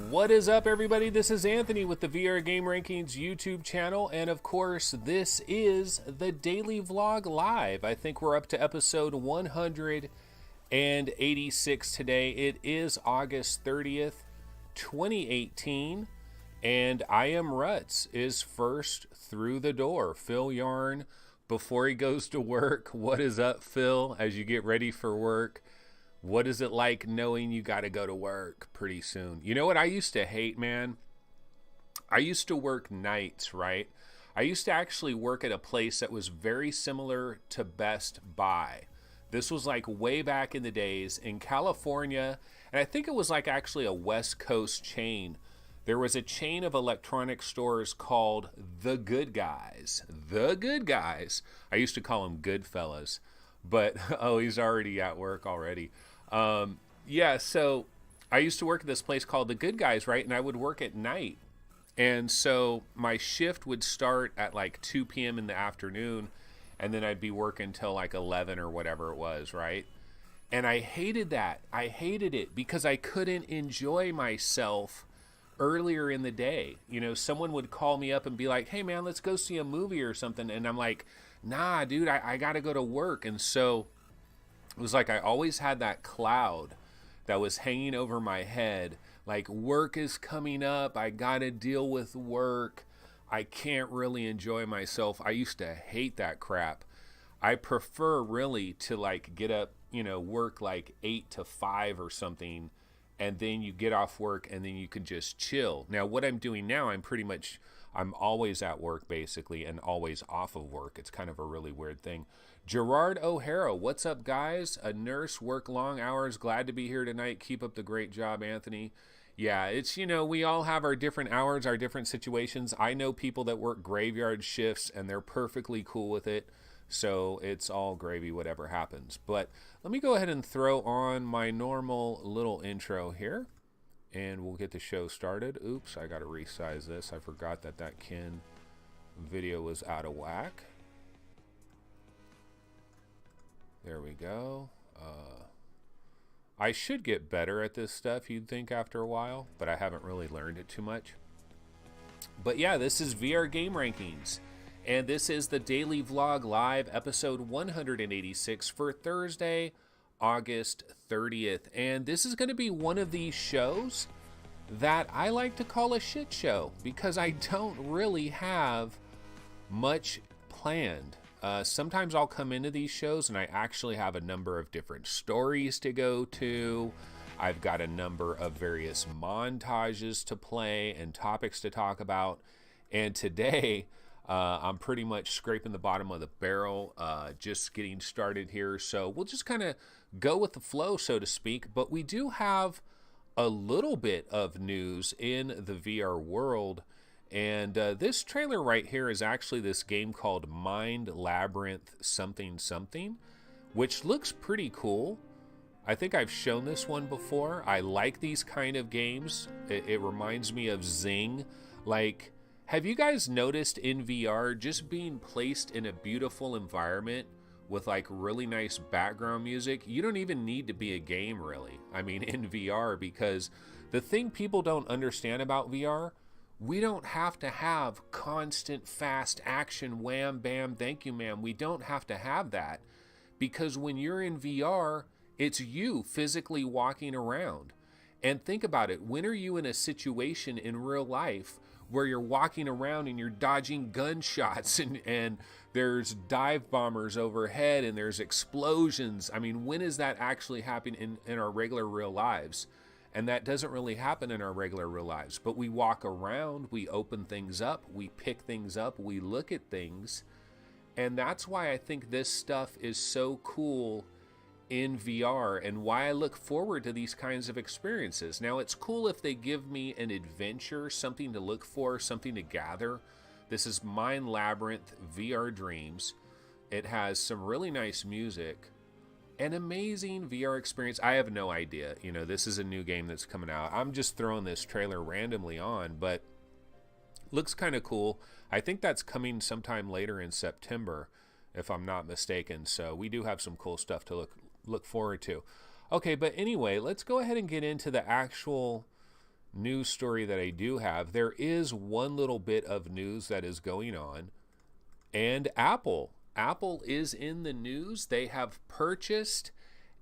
What is up, everybody? This is Anthony with the VR Game Rankings YouTube channel, and of course, this is the Daily Vlog Live. I think we're up to episode 186 today. It is August 30th, 2018, and I Am Ruts is first through the door. Phil Yarn, before he goes to work. What is up, Phil, as you get ready for work? What is it like knowing you got to go to work pretty soon? You know what I used to hate, man? I used to work nights, right? I used to actually work at a place that was very similar to Best Buy. This was like way back in the days in California, and I think it was like actually a West Coast chain. There was a chain of electronic stores called The Good Guys. The Good Guys. I used to call them Goodfellas, but oh, he's already at work already. So I used to work at this place called The Good Guys, right? And I would work at night. And so my shift would start at like 2 p.m. in the afternoon, and then I'd be working till like 11 or whatever it was, right? And I hated that. I hated it because I couldn't enjoy myself earlier in the day. You know, someone would call me up and be like, hey man, let's go see a movie or something. And I'm like, nah, dude, I got to go to work. And so it was like I always had that cloud that was hanging over my head. Like, work is coming up. I got to deal with work. I can't really enjoy myself. I used to hate that crap. I prefer really to like get up, work like 8 to 5 or something. And then you get off work and then you can just chill. Now, what I'm doing now, I'm always at work basically and always off of work. It's kind of a really weird thing. Gerard O'Hara, what's up, guys? A nurse, work long hours. Glad to be here tonight. Keep up the great job, Anthony. Yeah, it's, we all have our different hours, our different situations. I know people that work graveyard shifts and they're perfectly cool with it. So it's all gravy, whatever happens. But let me go ahead and throw on my normal little intro here, and we'll get the show started. Oops, I got to resize this. I forgot that Ken video was out of whack. There we go. I should get better at this stuff, you'd think, after a while, but I haven't really learned it too much. But yeah, this is VR Game Rankings. And this is the Daily Vlog Live, episode 186 for Thursday, August 30th. And this is going to be one of these shows that I like to call a shit show because I don't really have much planned. Sometimes I'll come into these shows and I actually have a number of different stories to go to. I've got a number of various montages to play and topics to talk about. And today, I'm pretty much scraping the bottom of the barrel, just getting started here. So we'll just kind of go with the flow, so to speak. But we do have a little bit of news in the VR world. And this trailer right here is actually this game called Mind Labyrinth something something, which looks pretty cool. I think I've shown this one before. I like these kind of games. It reminds me of Zing. Like, have you guys noticed in VR just being placed in a beautiful environment with like really nice background music? You don't even need to be a game, really. I mean, in VR, because the thing people don't understand about VR, we don't have to have constant fast action, wham, bam, thank you, ma'am. We don't have to have that, because when you're in VR, it's you physically walking around. And think about it. When are you in a situation in real life where you're walking around and you're dodging gunshots and there's dive bombers overhead and there's explosions? I mean, when is that actually happening in our regular real lives? And that doesn't really happen in our regular real lives. But we walk around, we open things up, we pick things up, we look at things. And that's why I think this stuff is so cool in VR and why I look forward to these kinds of experiences. Now, it's cool if they give me an adventure, something to look for, something to gather. This is Mind Labyrinth VR Dreams. It has some really nice music, an amazing VR experience. I have no idea. This is a new game that's coming out. I'm just throwing this trailer randomly on, but looks kind of cool. I think that's coming sometime later in September, if I'm not mistaken. So we do have some cool stuff to look forward to. Okay, but anyway, let's go ahead and get into the actual news story that I do have, there is one little bit of news that is going on, and Apple is in the news. They have purchased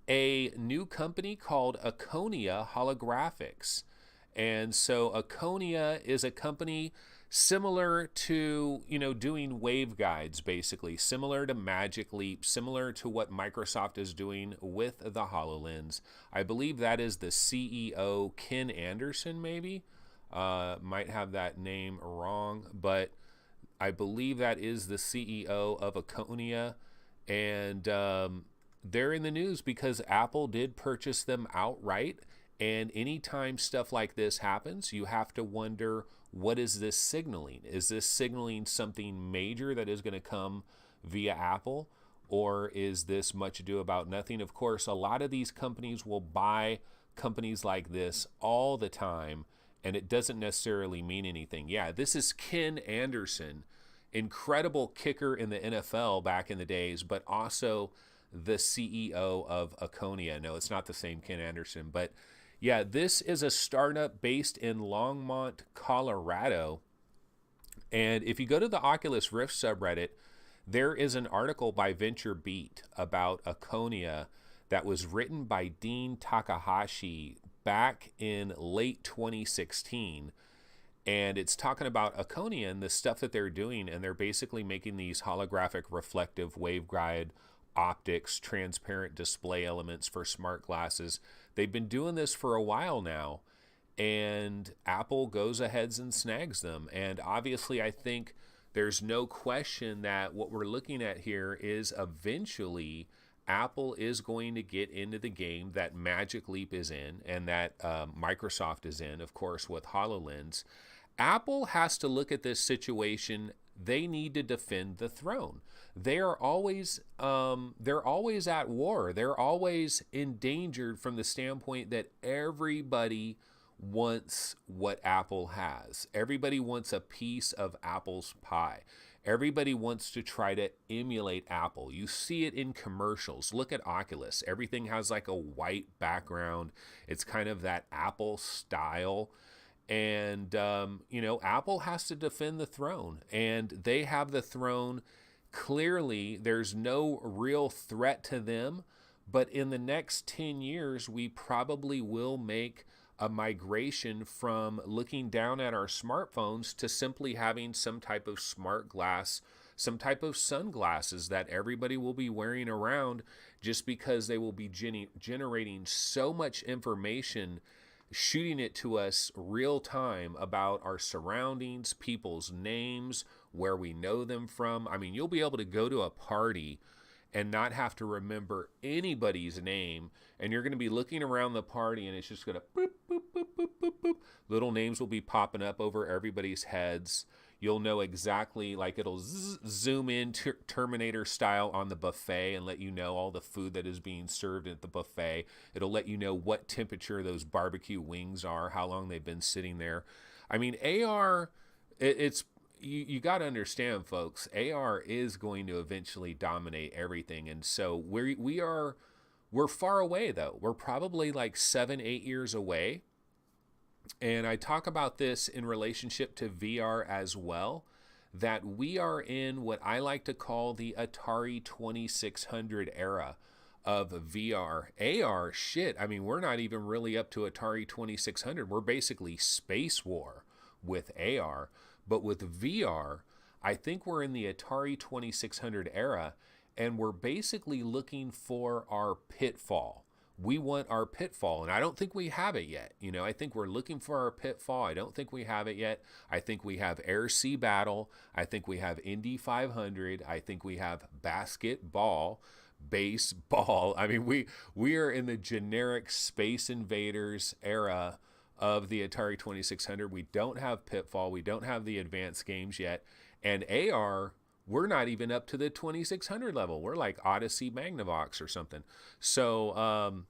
a new company called Akonia Holographics. And so Akonia is a company similar to, doing waveguides, basically, similar to Magic Leap, similar to what Microsoft is doing with the HoloLens. I believe that is the CEO, Ken Anderson, maybe. Might have that name wrong, but I believe that is the CEO of Akonia. And they're in the news because Apple did purchase them outright. And anytime stuff like this happens, you have to wonder, what is this signaling? Is this signaling something major that is going to come via Apple? Or is this much ado about nothing? Of course, a lot of these companies will buy companies like this all the time, and it doesn't necessarily mean anything. Yeah, this is Ken Anderson, incredible kicker in the NFL back in the days, but also the CEO of Akonia. No, it's not the same Ken Anderson, but yeah, this is a startup based in Longmont, Colorado. And if you go to the Oculus Rift subreddit, there is an article by VentureBeat about Akonia that was written by Dean Takahashi back in late 2016. And it's talking about Akonia and the stuff that they're doing. And they're basically making these holographic reflective waveguide optics, transparent display elements for smart glasses. They've been doing this for a while now, and Apple goes ahead and snags them. And obviously, I think there's no question that what we're looking at here is eventually Apple is going to get into the game that Magic Leap is in and that Microsoft is in, of course, with HoloLens. Apple has to look at this situation. They need to defend the throne. They are always at war. They're always endangered from the standpoint that everybody wants what Apple has. Everybody wants a piece of Apple's pie. Everybody wants to try to emulate Apple. You see it in commercials. Look at Oculus. Everything has like a white background. It's kind of that Apple style. And, Apple has to defend the throne, and they have the throne. Clearly, there's no real threat to them, but in the next 10 years, we probably will make a migration from looking down at our smartphones to simply having some type of smart glass, some type of sunglasses that everybody will be wearing around, just because they will be generating so much information, shooting it to us real time about our surroundings, people's names, where we know them from. I mean, you'll be able to go to a party and not have to remember anybody's name, and you're going to be looking around the party and it's just going to boop, boop, boop, boop, boop, boop. Little names will be popping up over everybody's heads. You'll know exactly, like it'll zoom in Terminator style on the buffet and let you know all the food that is being served at the buffet. It'll let you know what temperature those barbecue wings are, how long they've been sitting there. I mean, AR, it's you got to understand, folks, AR is going to eventually dominate everything. And so we're far away, though. We're probably like 7-8 years away. And I talk about this in relationship to VR as well, that we are in what I like to call the Atari 2600 era of VR. AR, shit, I mean, we're not even really up to Atari 2600. We're basically space war with AR. But with VR, I think we're in the Atari 2600 era, and we're basically looking for our pitfall. We want our pitfall, and I don't think we have it yet. I think we're looking for our pitfall. I don't think we have it yet. I think we have Air-Sea Battle. I think we have Indy 500. I think we have basketball, baseball. I mean, we are in the generic Space Invaders era of the Atari 2600. We don't have pitfall. We don't have the advanced games yet. And AR, we're not even up to the 2600 level. We're like Odyssey Magnavox or something. So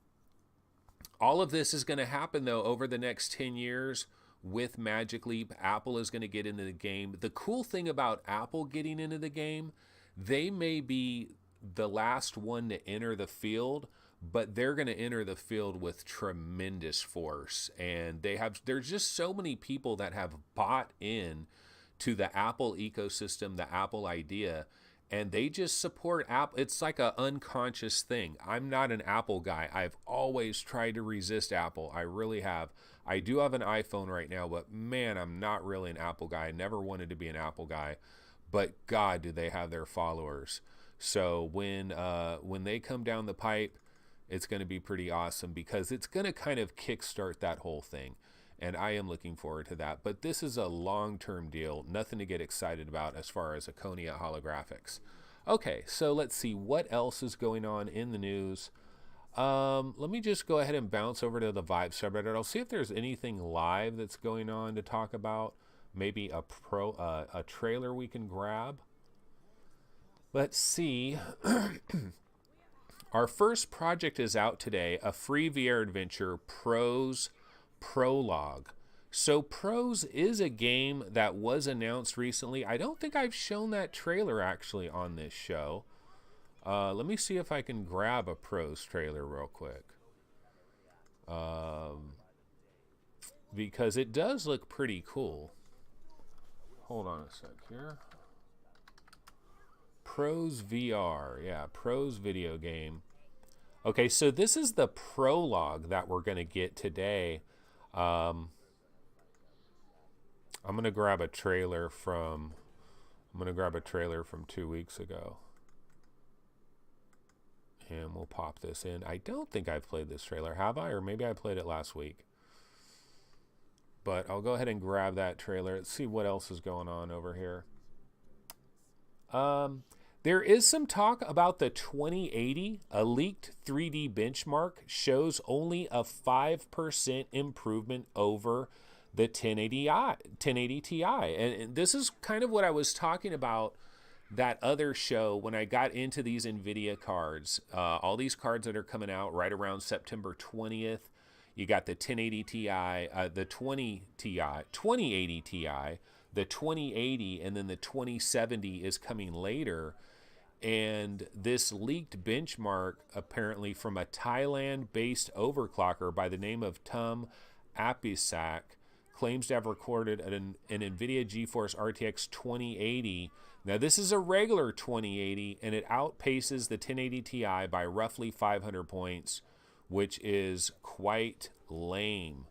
all of this is going to happen, though, over the next 10 years with Magic Leap. Apple is going to get into the game. The cool thing about Apple getting into the game, they may be the last one to enter the field, but they're going to enter the field with tremendous force. And there's just so many people that have bought in to the Apple ecosystem, the Apple idea, and they just support Apple. It's like an unconscious thing. I'm not an Apple guy. I've always tried to resist Apple. I really have. I do have an iPhone right now, but man, I'm not really an Apple guy. I never wanted to be an Apple guy, but God, do they have their followers. So when they come down the pipe, it's going to be pretty awesome because it's going to kind of kickstart that whole thing. And I am looking forward to that. But this is a long-term deal. Nothing to get excited about as far as Akonia holographics. Okay, so let's see what else is going on in the news. Let me just go ahead and bounce over to the Vibe subreddit. I'll see if there's anything live that's going on to talk about. Maybe a trailer we can grab. Let's see. Our first project is out today, a free VR adventure, Pros Prologue. So Pros is a game that was announced recently. I don't think I've shown that trailer actually on this show. Let me see if I can grab a Pros trailer real quick. Because it does look pretty cool. Hold on a sec here. Pros VR. Yeah, Pros video game. Okay, so this is the prologue that we're going to get today. I'm going to grab a trailer from 2 weeks ago. And we'll pop this in. I don't think I've played this trailer, have I? Or maybe I played it last week. But I'll go ahead and grab that trailer. Let's see what else is going on over here. There is some talk about the 2080. A leaked 3D benchmark shows only a 5% improvement over the 1080 Ti. And this is kind of what I was talking about that other show when I got into these NVIDIA cards. All these cards that are coming out right around September 20th. You got the 1080 Ti, the 2080 Ti, the 2080, and then the 2070 is coming later. And this leaked benchmark, apparently from a Thailand-based overclocker by the name of Tum Apisak, claims to have recorded an NVIDIA GeForce RTX 2080. Now, this is a regular 2080, and it outpaces the 1080 Ti by roughly 500 points, which is quite lame.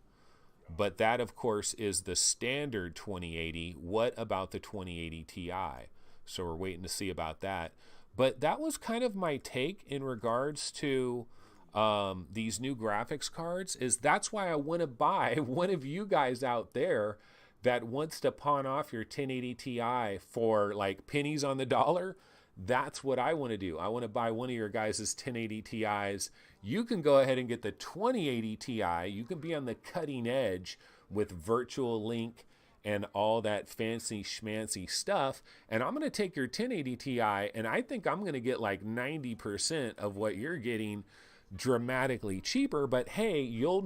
But that, of course, is the standard 2080. What about the 2080 Ti? So we're waiting to see about that. But that was kind of my take in regards to these new graphics cards. That's why I want to buy one of you guys out there that wants to pawn off your 1080 Ti for like pennies on the dollar. That's what I want to do. I want to buy one of your guys' 1080 Ti's. You can go ahead and get the 2080 Ti. You can be on the cutting edge with Virtual Link and all that fancy schmancy stuff. And I'm going to take your 1080 Ti, and I think I'm going to get like 90% of what you're getting dramatically cheaper. But hey, you'll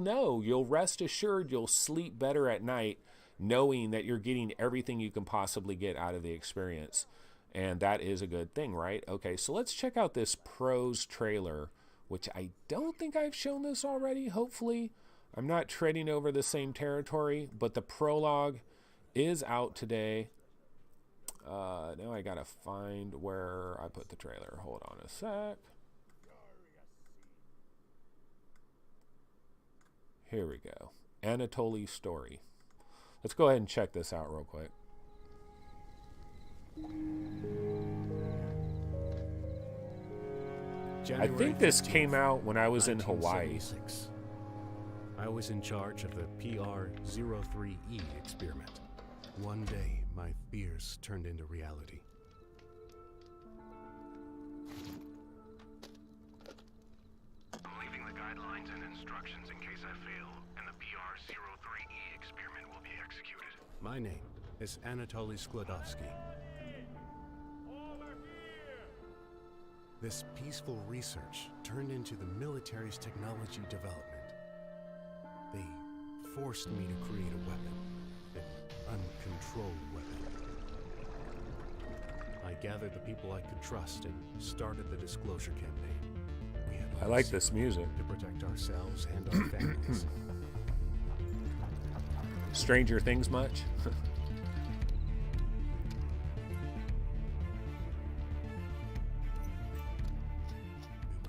rest assured you'll sleep better at night knowing that you're getting everything you can possibly get out of the experience. And that is a good thing, right? Okay, so let's check out this Pros trailer, which I don't think I've shown this already. Hopefully, I'm not treading over the same territory, but the prologue is out today. Now I gotta find where I put the trailer. Hold on a sec. Here we go. Anatoly's story. Let's go ahead and check this out real quick. I think this came out when I was in Hawaii. I was in charge of the PR-03E experiment. One day, my fears turned into reality. I'm leaving the guidelines and instructions in case I fail, and the PR-03E experiment will be executed. My name is Anatoly Sklodowski. This peaceful research turned into the military's technology development. They forced me to create a weapon, an uncontrolled weapon. I gathered the people I could trust and started the disclosure campaign. We had I like this music. To protect ourselves and our families. Stranger Things much? We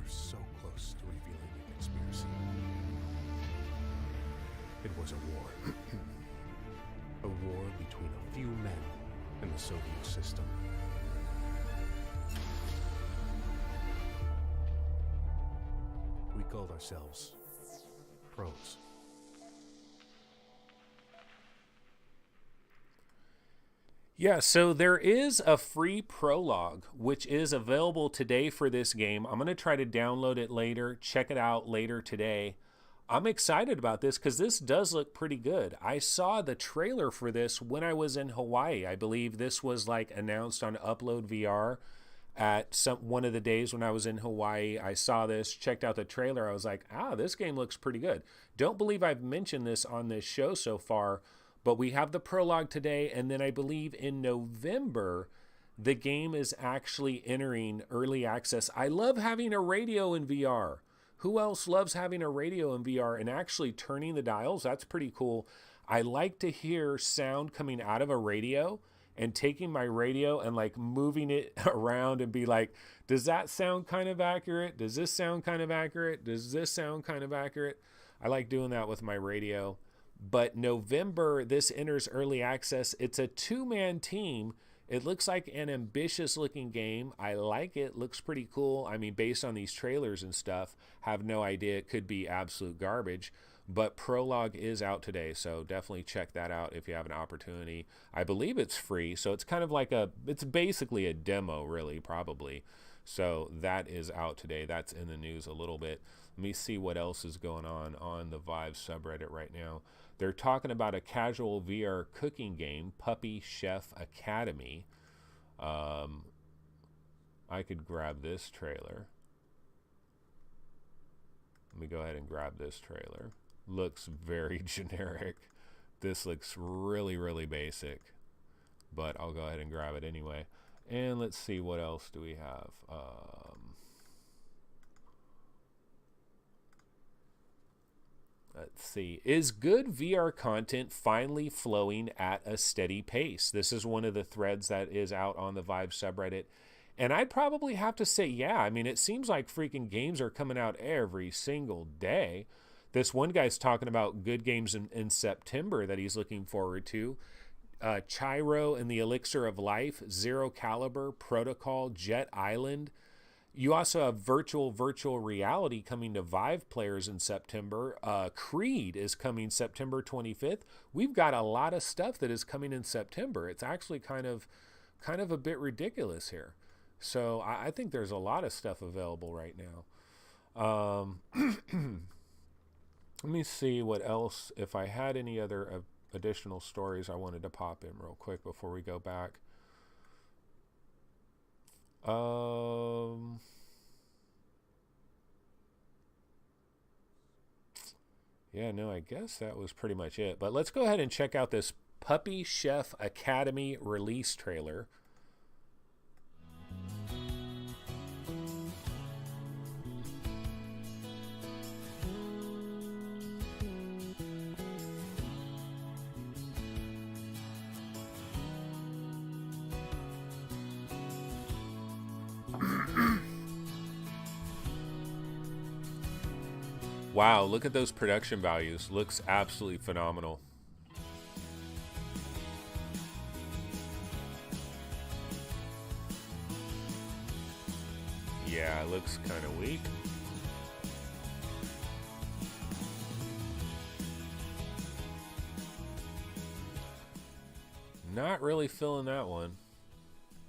were so close to revealing the conspiracy. It was a war. A war between a few men and the Soviet system. We called ourselves pros. Yeah, so there is a free prologue, which is available today for this game. I'm going to try to download it later, check it out later today. I'm excited about this because this does look pretty good. I saw the trailer for this when I was in Hawaii. I believe this was like announced on Upload VR at one of the days when I was in Hawaii. I saw this, checked out the trailer. I was like, this game looks pretty good. Don't believe I've mentioned this on this show so far, but we have the prologue today, and then I believe in November, the game is actually entering early access. I love having a radio in VR. Who else loves having a radio in VR and actually turning the dials? That's pretty cool. I like to hear sound coming out of a radio and taking my radio and like moving it around and be like, does that sound kind of accurate? Does this sound kind of accurate? Does this sound kind of accurate? I like doing that with my radio. But November, this enters early access. It's a 2-man team. It looks like an ambitious looking game. I like it. Looks pretty cool. I mean, based on these trailers and stuff, have no idea. It could be absolute garbage. But prologue is out today, so definitely check that out if you have an opportunity. I believe it's free, so it's kind of like it's basically a demo, really, probably. So that is out today. That's in the news a little bit. Let me see what else is going on the Vive subreddit right now. They're talking about a casual VR cooking game, Puppy Chef Academy. I could grab this trailer. Let me go ahead and grab this trailer. Looks very generic. This looks really, really basic, but I'll go ahead and grab it anyway. And let's see, what else do we have? Let's see. Is good VR content finally flowing at a steady pace? This is one of the threads that is out on the Vive subreddit. And I'd probably have to say, yeah. I mean, it seems like freaking games are coming out every single day. This one guy's talking about good games in September that he's looking forward to. Chiro and the Elixir of Life, Zero Caliber, Protocol, Jet Island. You also have virtual reality coming to Vive players in September. Creed is coming September 25th. We've got a lot of stuff that is coming in September. It's actually kind of a bit ridiculous here. So I think there's a lot of stuff available right now. Let me see what else, if I had any other additional stories I wanted to pop in real quick before we go back. Yeah, no, I guess that was pretty much it. But let's go ahead and check out this Puppy Chef Academy release trailer. Wow, look at those production values. Looks absolutely phenomenal. Yeah, it looks kind of weak. Not really feeling that one.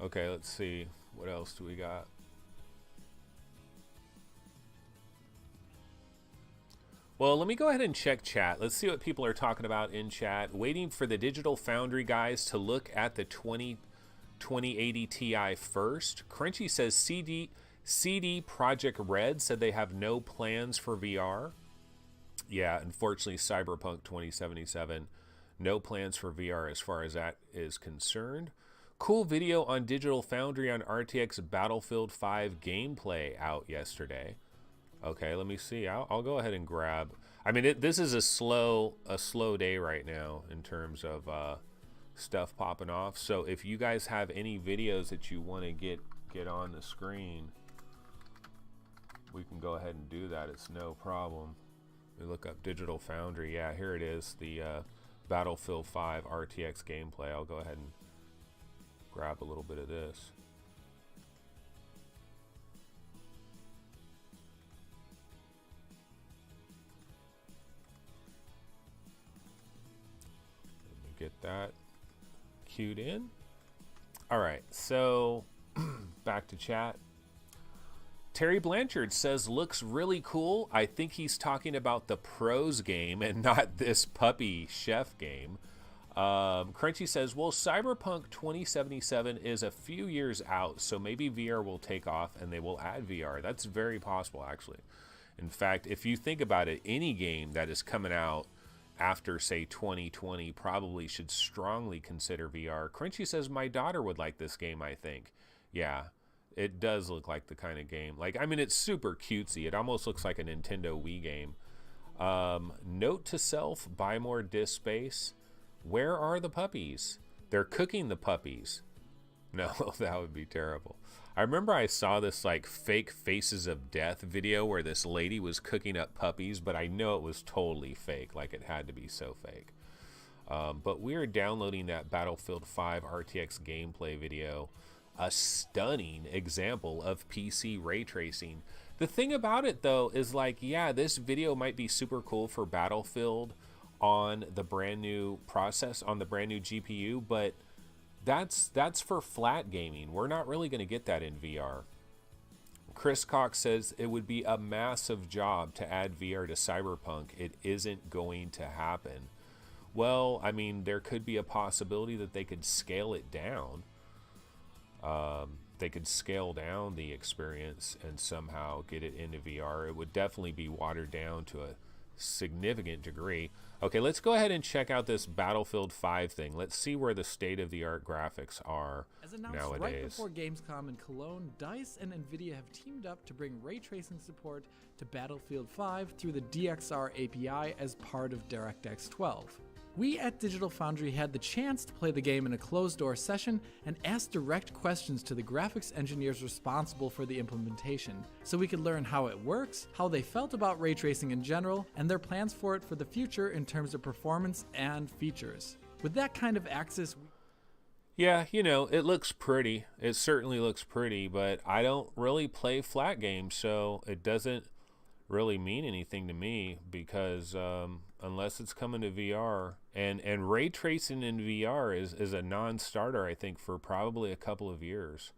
Okay, let's see. What else do we got? Well, let me go ahead and check chat. Let's see what people are talking about in chat. Waiting for the Digital Foundry guys to look at the 2080 Ti first. Crunchy says CD Projekt Red said they have no plans for VR. Yeah, unfortunately, Cyberpunk 2077, no plans for VR as far as that is concerned. Cool video on Digital Foundry on RTX Battlefield 5 gameplay out yesterday. Okay, let me see. I'll go ahead and grab. I mean, this is a slow day right now in terms of stuff popping off. So if you guys have any videos that you want to get on the screen, we can go ahead and do that. It's no problem. We look up Digital Foundry. Yeah, here it is. The Battlefield 5 RTX gameplay. I'll go ahead and grab a little bit of this. Let me get that queued in. All right, so back to chat. Terry Blanchard says, looks really cool. I think he's talking about the pros game and not this puppy chef game. Crunchy says, well, Cyberpunk 2077 is a few years out, so maybe VR will take off and they will add VR. That's very possible, actually. In fact, if you think about it, any game that is coming out after, say, 2020 probably should strongly consider VR. Crunchy says, my daughter would like this game, I think. Yeah. It does look like the kind of game. Like, I mean, it's super cutesy. It almost looks like a Nintendo Wii game. Note to self, buy more disk space. Where are the puppies? They're cooking the puppies. No, that would be terrible. I remember I saw this like fake Faces of Death video where this lady was cooking up puppies, but I know it was totally fake. Like, it had to be so fake. But we're downloading that Battlefield 5 RTX gameplay video. A stunning example of PC ray tracing. The thing about it, though, is like, yeah, this video might be super cool for Battlefield on the brand new process, on the brand new GPU, but that's for flat gaming. We're not really going to get that in VR. Chris Cox says it would be a massive job to add VR to Cyberpunk. It isn't going to happen. Well, I mean, there could be a possibility that they could scale it down. They could scale down the experience and somehow get it into VR. It would definitely be watered down to a significant degree. Okay, let's go ahead and check out this Battlefield 5 thing. Let's see where the state-of-the-art graphics are As announced nowadays. right before Gamescom in Cologne, DICE and NVIDIA have teamed up to bring ray tracing support to Battlefield 5 through the DXR API as part of DirectX 12. We at Digital Foundry had the chance to play the game in a closed-door session and asked direct questions to the graphics engineers responsible for the implementation, so we could learn how it works, how they felt about ray tracing in general, and their plans for it for the future in terms of performance and features. With that kind of access, Yeah, you know, it looks pretty. It certainly looks pretty, but I don't really play flat games, so it doesn't really mean anything to me because unless it's coming to VR, and ray tracing in VR is a non-starter, I think, for probably a couple of years.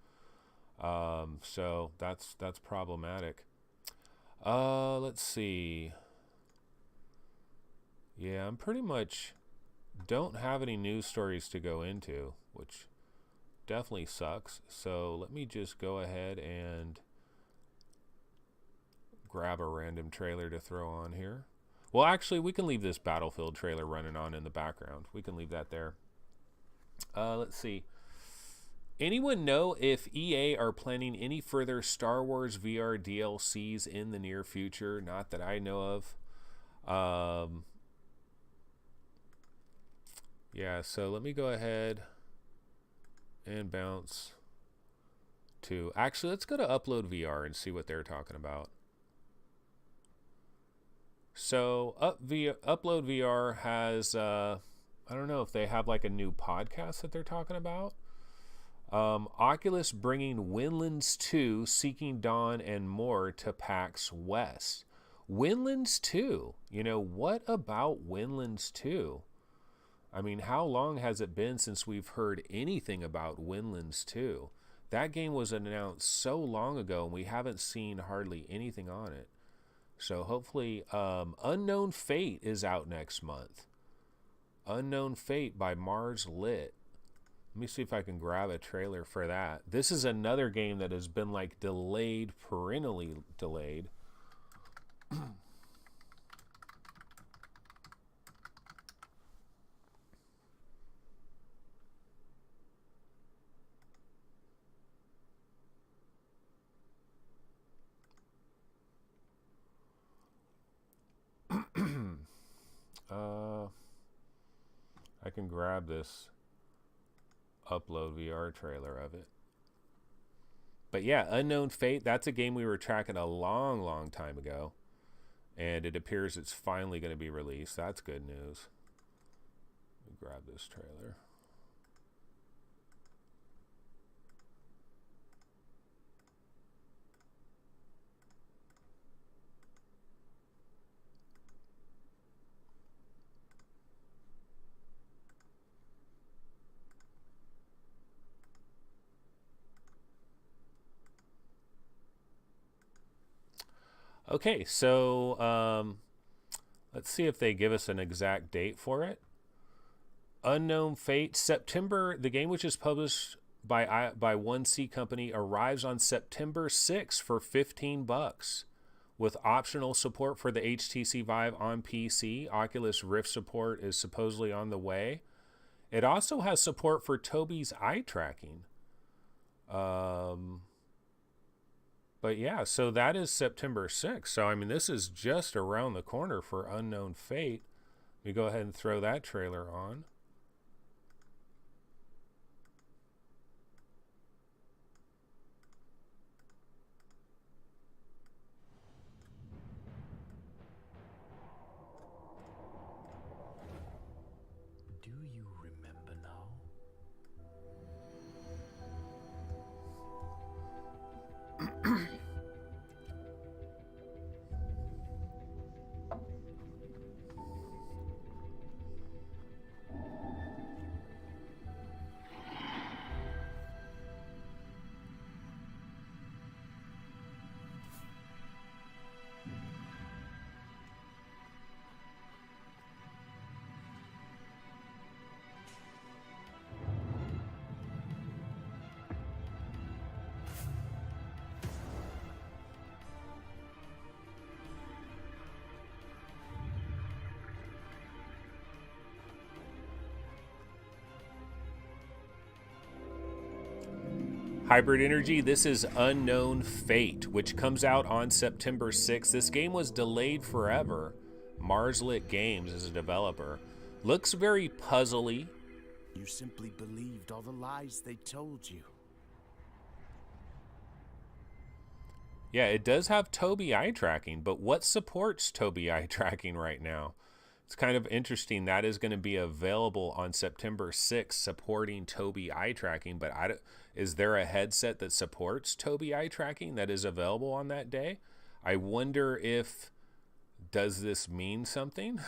So that's problematic. Let's see. Yeah, I'm pretty much don't have any news stories to go into, which definitely sucks. So let me just go ahead and grab a random trailer to throw on here. Well, actually, we can leave this Battlefield trailer running on in the background. We can leave that there. Let's see. Anyone know if EA are planning any further Star Wars VR DLCs in the near future? Not that I know of. Yeah, so let me go ahead and bounce to... Actually, let's go to Upload VR and see what they're talking about. So Upload VR has, I don't know if they have like a new podcast that they're talking about. Oculus bringing Windlands 2, Seeking Dawn, and more to PAX West. Windlands 2, you know, what about Windlands 2? I mean, how long has it been since we've heard anything about Windlands 2? That game was announced so long ago and we haven't seen hardly anything on it. So hopefully, Unknown Fate is out next month. Unknown Fate by Mars Lit. Let me see if I can grab a trailer for that. This is another game that has been like delayed, perennially delayed. can grab this upload VR trailer of it. But yeah, Unknown Fate, that's a game we were tracking a long time ago. And it appears it's finally going to be released. That's good news. Let me grab this trailer. Okay, so let's see if they give us an exact date for it. Unknown Fate, September. The game, which is published by 1C Company, arrives on September 6th for $15, with optional support for the HTC Vive on PC. Oculus Rift support is supposedly on the way. It also has support for Toby's eye tracking. But yeah, so that is September 6th. So, I mean, this is just around the corner for Unknown Fate. We go ahead and throw that trailer on. Do you remember now? Hybrid Energy, this is Unknown Fate, which comes out on September 6th. This game was delayed forever. Marslit Games is a developer. Looks very puzzly. You simply believed all the lies they told you. Yeah, it does have Toby eye tracking, but what supports Toby eye tracking right now? It's kind of interesting. That is going to be available on September 6th, supporting Toby eye tracking, but is there a headset that supports Toby eye tracking that is available on that day? I wonder if, does this mean something?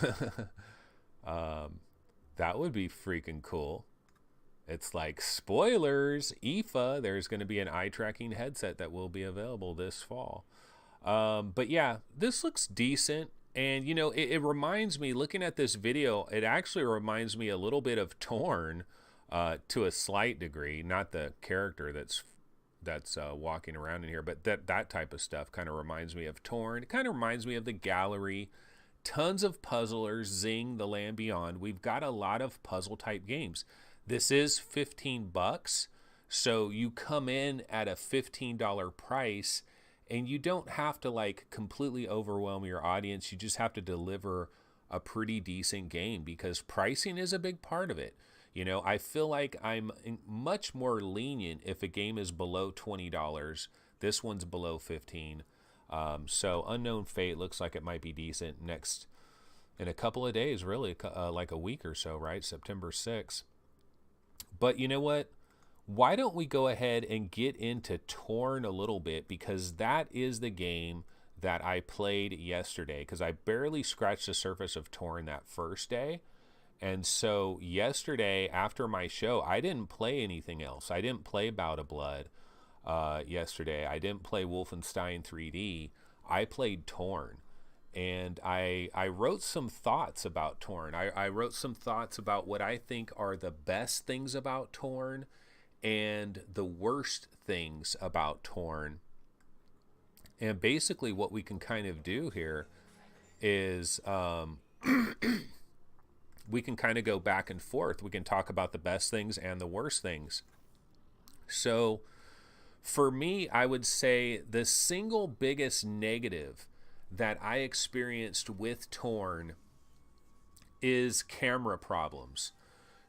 That would be freaking cool. It's like, spoilers, IFA, there's going to be an eye tracking headset that will be available this fall. But yeah, this looks decent. And, you know, it reminds me, looking at this video, it actually reminds me a little bit of Torn to a slight degree. Not the character that's walking around in here, but that type of stuff kind of reminds me of Torn. It kind of reminds me of the Gallery. Tons of puzzlers, Zing, The Land Beyond. We've got a lot of puzzle-type games. This is $15, so you come in at a $15 price, and you don't have to like completely overwhelm your audience. You just have to deliver a pretty decent game, because pricing is a big part of it. You know, I feel like I'm much more lenient if a game is below $20. This one's below $15. So Unknown Fate looks like it might be decent next in a couple of days, really, like a week or so, right? September 6th. But you know what? Why don't we go ahead and get into Torn a little bit, because that is the game that I played yesterday, because I barely scratched the surface of Torn that first day. And so yesterday after my show, I didn't play anything else. I didn't play Bout of Blood yesterday. I didn't play Wolfenstein 3D. I played Torn. And I wrote some thoughts about Torn. I wrote some thoughts about what I think are the best things about Torn and the worst things about Torn. And basically what we can kind of do here is we can kind of go back and forth. We can talk about the best things and the worst things. So for me, I would say the single biggest negative that I experienced with Torn is camera problems.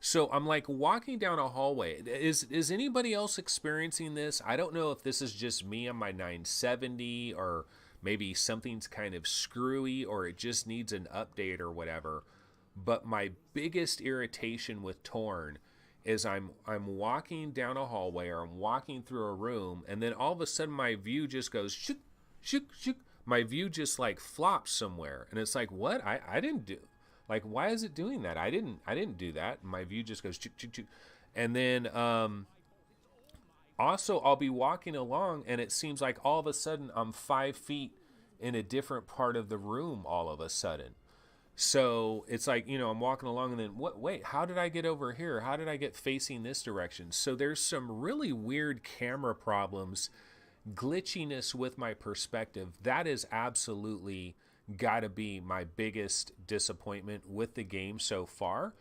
So I'm like walking down a hallway. Is anybody else experiencing this? I don't know if this is just me on my 970, or maybe something's kind of screwy, or it just needs an update or whatever. But my biggest irritation with Torn is I'm walking down a hallway, or I'm walking through a room, and then all of a sudden my view just goes shook, shook, shook. My view just like flops somewhere, and it's like, what? I didn't do. Like, why is it doing that? I didn't do that. My view just goes chook, chook, chook. And then also I'll be walking along, and it seems like all of a sudden I'm 5 feet in a different part of the room all of a sudden. So it's like, I'm walking along, and then wait, how did I get over here? How did I get facing this direction? So there's some really weird camera problems, glitchiness with my perspective. That is absolutely gotta be my biggest disappointment with the game so far.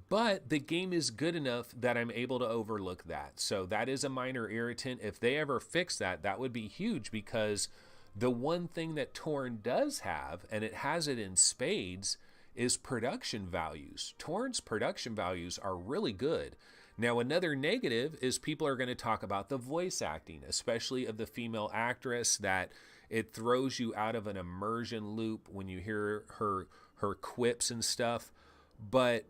But the game is good enough that I'm able to overlook that. So that is a minor irritant. If they ever fix that, that would be huge, because the one thing that Torn does have, and it has it in spades, is production values. Torn's production values are really good. Now, another negative is people are going to talk about the voice acting, especially of the female actress, that it throws you out of an immersion loop when you hear her quips and stuff. But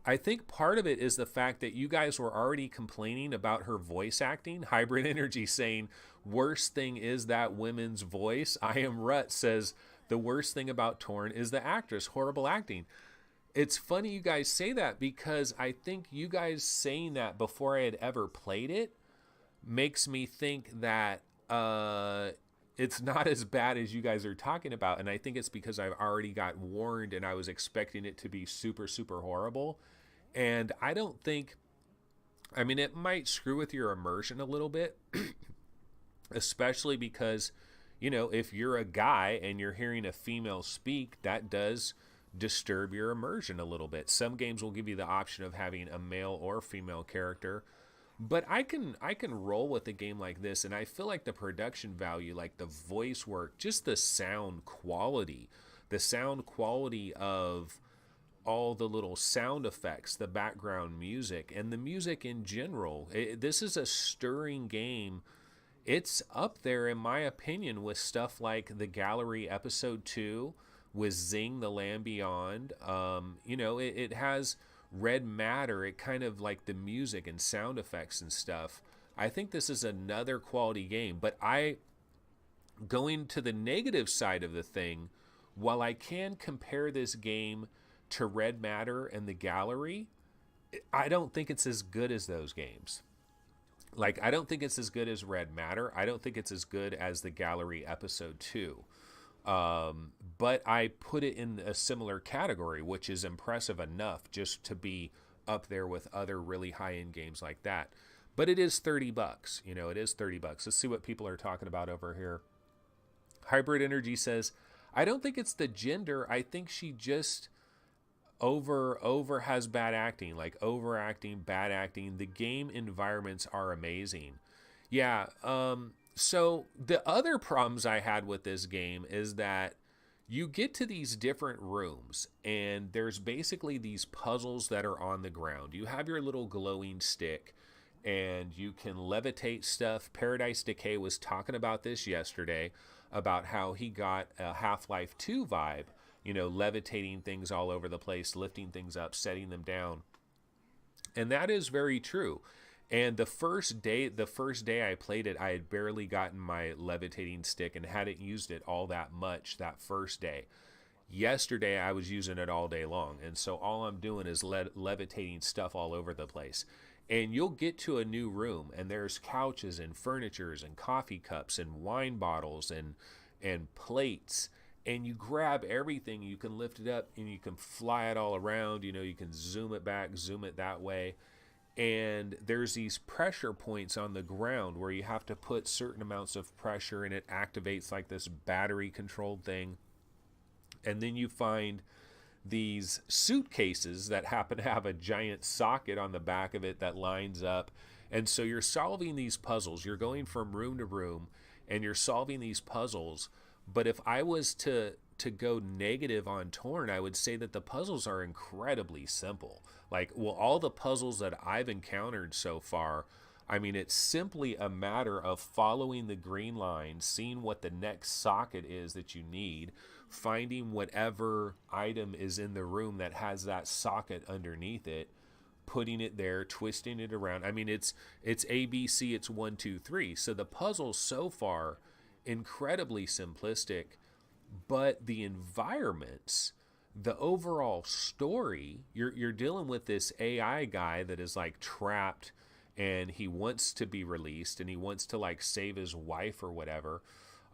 I think part of it is the fact that you guys were already complaining about her voice acting. Hybrid Energy saying, worst thing is that women's voice. I Am Rut says, the worst thing about Torn is the actress. Horrible acting. It's funny you guys say that, because I think you guys saying that before I had ever played it makes me think that it's not as bad as you guys are talking about. And I think it's because I've already got warned, and I was expecting it to be super, super horrible. And I don't think, I mean, it might screw with your immersion a little bit, especially because, if you're a guy and you're hearing a female speak, that does disturb your immersion a little bit. Some games will give you the option of having a male or female character, but I can roll with a game like this, and I feel like the production value, like the voice work, just the sound quality of all the little sound effects, the background music, and the music in general. This is a stirring game. It's up there, in my opinion, with stuff like The Gallery Episode 2, with Zing the Land Beyond. It has Red Matter. It kind of like the music and sound effects and stuff. I think this is another quality game. But going to the negative side of the thing, while I can compare this game to Red Matter and The Gallery, I don't think it's as good as those games. Like, I don't think it's as good as Red Matter. I don't think it's as good as The Gallery Episode 2. But I put it in a similar category, which is impressive enough just to be up there with other really high-end games like that. But it is $30. It is $30. Let's see what people are talking about over here. Hybrid Energy says, I don't think it's the gender. I think she just over has bad acting, like overacting, bad acting. The game environments are amazing. Yeah. So the other problems I had with this game is that you get to these different rooms, and there's basically these puzzles that are on the ground. You have your little glowing stick, and you can levitate stuff. Paradise Decay was talking about this yesterday, about how he got a Half-Life 2 vibe, levitating things all over the place, lifting things up, setting them down. And that is very true. And the first day I played it, I had barely gotten my levitating stick and hadn't used it all that much that first day. Yesterday, I was using it all day long. And so all I'm doing is levitating stuff all over the place. And you'll get to a new room, and there's couches and furnitures and coffee cups and wine bottles and plates. And you grab everything, you can lift it up, and you can fly it all around. You can zoom it back, zoom it that way. And there's these pressure points on the ground where you have to put certain amounts of pressure, and it activates like this battery controlled thing. And then you find these suitcases that happen to have a giant socket on the back of it that lines up. And so you're solving these puzzles. You're going from room to room, and you're solving these puzzles. But if I was to to go negative on Torn, I would say that the puzzles are incredibly simple. Like, well, all the puzzles that I've encountered so far, I mean, it's simply a matter of following the green line, seeing what the next socket is that you need, finding whatever item is in the room that has that socket underneath it, putting it there, twisting it around. I mean, it's ABC, it's 1, 2, 3. So the puzzles so far, incredibly simplistic, but the environments, the overall story, you're dealing with this AI guy that is like trapped, and he wants to be released, and he wants to like save his wife or whatever.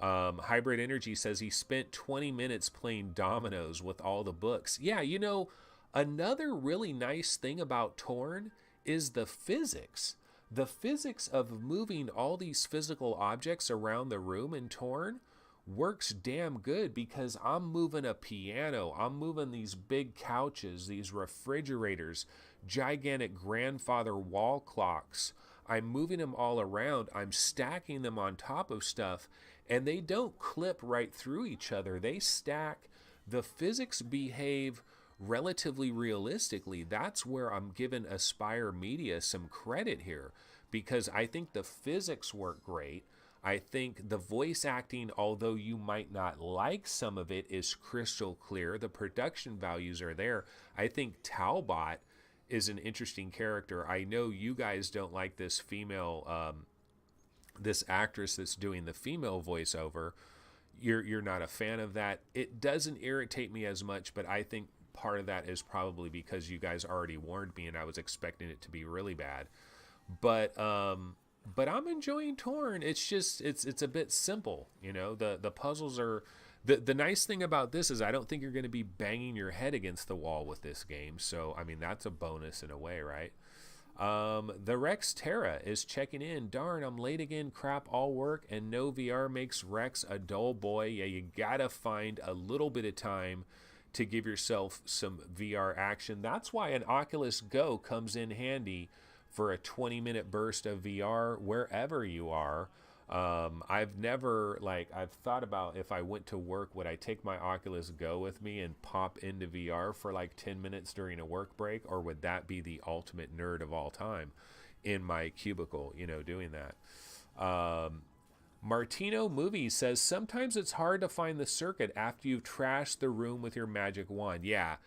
Hybrid Energy says he spent 20 minutes playing dominoes with all the books. Yeah, you know, another really nice thing about Torn is the physics. The physics of moving all these physical objects around the room in Torn works damn good, because I'm moving a piano, I'm moving these big couches, these refrigerators, gigantic grandfather wall clocks. I'm moving them all around, I'm stacking them on top of stuff, and they don't clip right through each other. They stack. The physics behave relatively realistically. That's where I'm giving Aspire Media some credit here, because I think the physics work great. I think the voice acting, although you might not like some of it, is crystal clear. The production values are there. I think Talbot is an interesting character. I know you guys don't like this female, this actress that's doing the female voiceover. You're not a fan of that. It doesn't irritate me as much, but I think part of that is probably because you guys already warned me and I was expecting it to be really bad. But I'm enjoying Torn. It's just it's a bit simple, you know. The puzzles are the nice thing about this is I don't think you're going to be banging your head against the wall with this game. So I mean, that's a bonus in a way, right? The Rex Terra is checking in. Darn, I'm late again. Crap, all work and no VR makes Rex a dull boy. Yeah, you gotta find a little bit of time to give yourself some VR action. That's why an Oculus Go comes in handy for a 20-minute burst of VR wherever you are. I've thought about, if I went to work, would I take my Oculus Go with me and pop into VR for like 10 minutes during a work break, or would that be the ultimate nerd of all time in my cubicle, you know, doing that? Martino Movies says, sometimes it's hard to find the circuit after you've trashed the room with your magic wand. Yeah,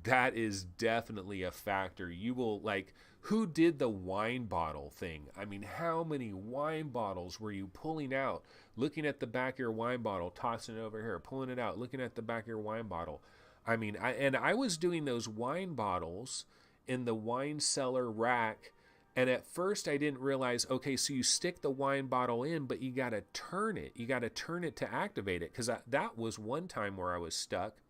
that is definitely a factor. You will, like, who did the wine bottle thing? I mean, how many wine bottles were you pulling out, looking at the back of your wine bottle, tossing it over here, pulling it out, looking at the back of your wine bottle? I mean, I was doing those wine bottles in the wine cellar rack, and at first I didn't realize, okay, so you stick the wine bottle in, but you got to turn it. You got to turn it to activate it, because that was one time where I was stuck,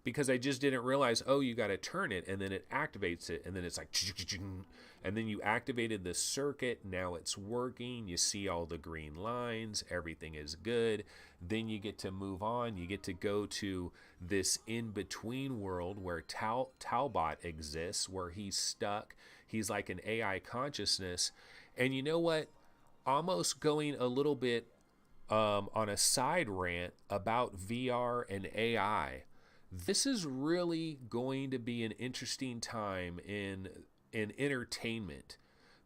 because I just didn't realize, oh, you got to turn it, and then it activates it, and then it's like, and then you activated the circuit, now it's working, you see all the green lines, everything is good, then you get to move on, you get to go to this in-between world where Talbot exists, where he's stuck, he's like an AI consciousness, and you know what, almost going a little bit on a side rant about VR and AI, this is really going to be an interesting time in entertainment,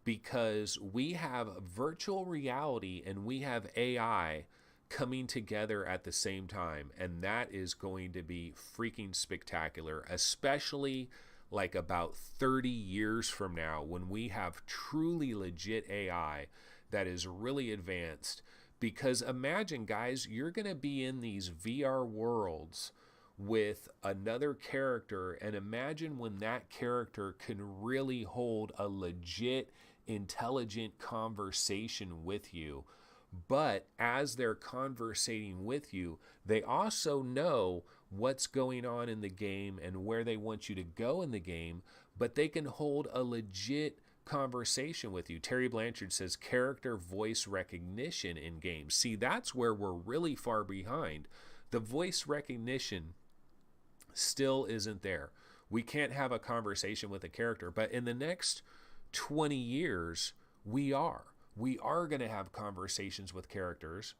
because we have virtual reality and we have AI coming together at the same time, and that is going to be freaking spectacular, especially like about 30 years from now, when we have truly legit AI that is really advanced. Because imagine, guys, you're going to be in these VR worlds with another character, and imagine when that character can really hold a legit intelligent conversation with you, but as they're conversating with you, they also know what's going on in the game and where they want you to go in the game, but they can hold a legit conversation with you. Terry Blanchard says character voice recognition in games. See, that's where we're really far behind. The voice recognition still isn't there. We can't have a conversation with a character, but in the next 20 years, we are going to have conversations with characters.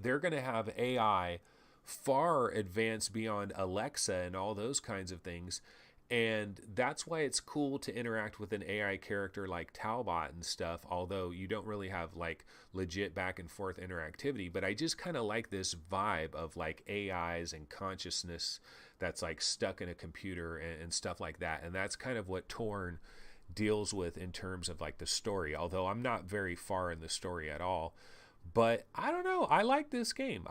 They're going to have AI far advanced beyond Alexa and all those kinds of things. And that's why it's cool to interact with an AI character like Talbot and stuff, although you don't really have like legit back and forth interactivity. But I just kind of like this vibe of like AIs and consciousness that's like stuck in a computer and stuff like that. And that's kind of what Torn deals with in terms of like the story, although I'm not very far in the story at all. But I don't know. I like this game.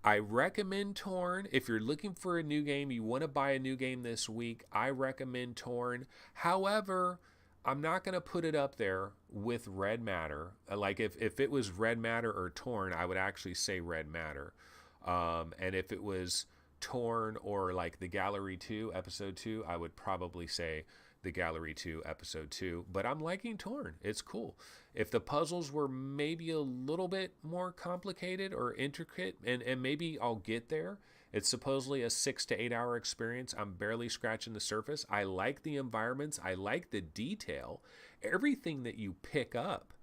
I recommend Torn. If you're looking for a new game, you want to buy a new game this week, I recommend Torn. However, I'm not going to put it up there with Red Matter. Like if it was Red Matter or Torn, I would actually say Red Matter. And if it was Torn or like the Gallery 2, Episode 2, I would probably say the Gallery 2, Episode 2. But I'm liking Torn. It's cool. If the puzzles were maybe a little bit more complicated or intricate, and maybe I'll get there. It's supposedly a 6 to 8 hour experience. I'm barely scratching the surface. I like the environments. I like the detail. Everything that you pick up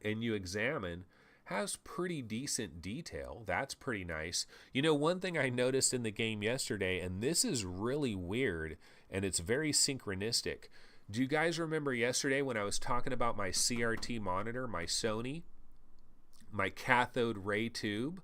and you examine has pretty decent detail. That's pretty nice. You know, one thing I noticed in the game yesterday, and this is really weird, and it's very synchronistic. Do you guys remember yesterday when I was talking about my CRT monitor, my Sony, my cathode ray tube?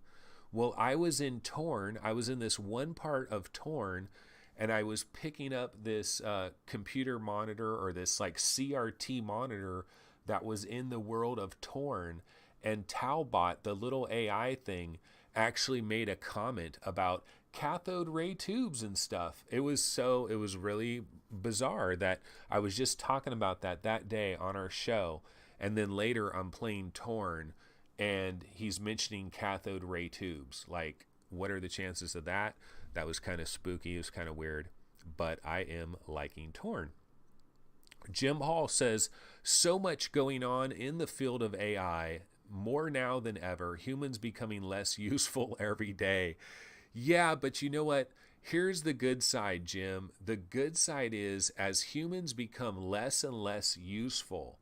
Well, I was in Torn. I was in this one part of Torn, and I was picking up this computer monitor, or this like CRT monitor that was in the world of Torn. And Talbot, the little AI thing, actually made a comment about cathode ray tubes and stuff. It was really bizarre that I was just talking about that day on our show, and then later I'm playing Torn and he's mentioning cathode ray tubes. Like, what are the chances of that? That was kind of spooky. It was kind of weird, but I am liking Torn. Jim Hall says, so much going on in the field of AI, more now than ever, humans becoming less useful every day. Yeah, but you know what? Here's the good side, Jim. The good side is, as humans become less and less useful,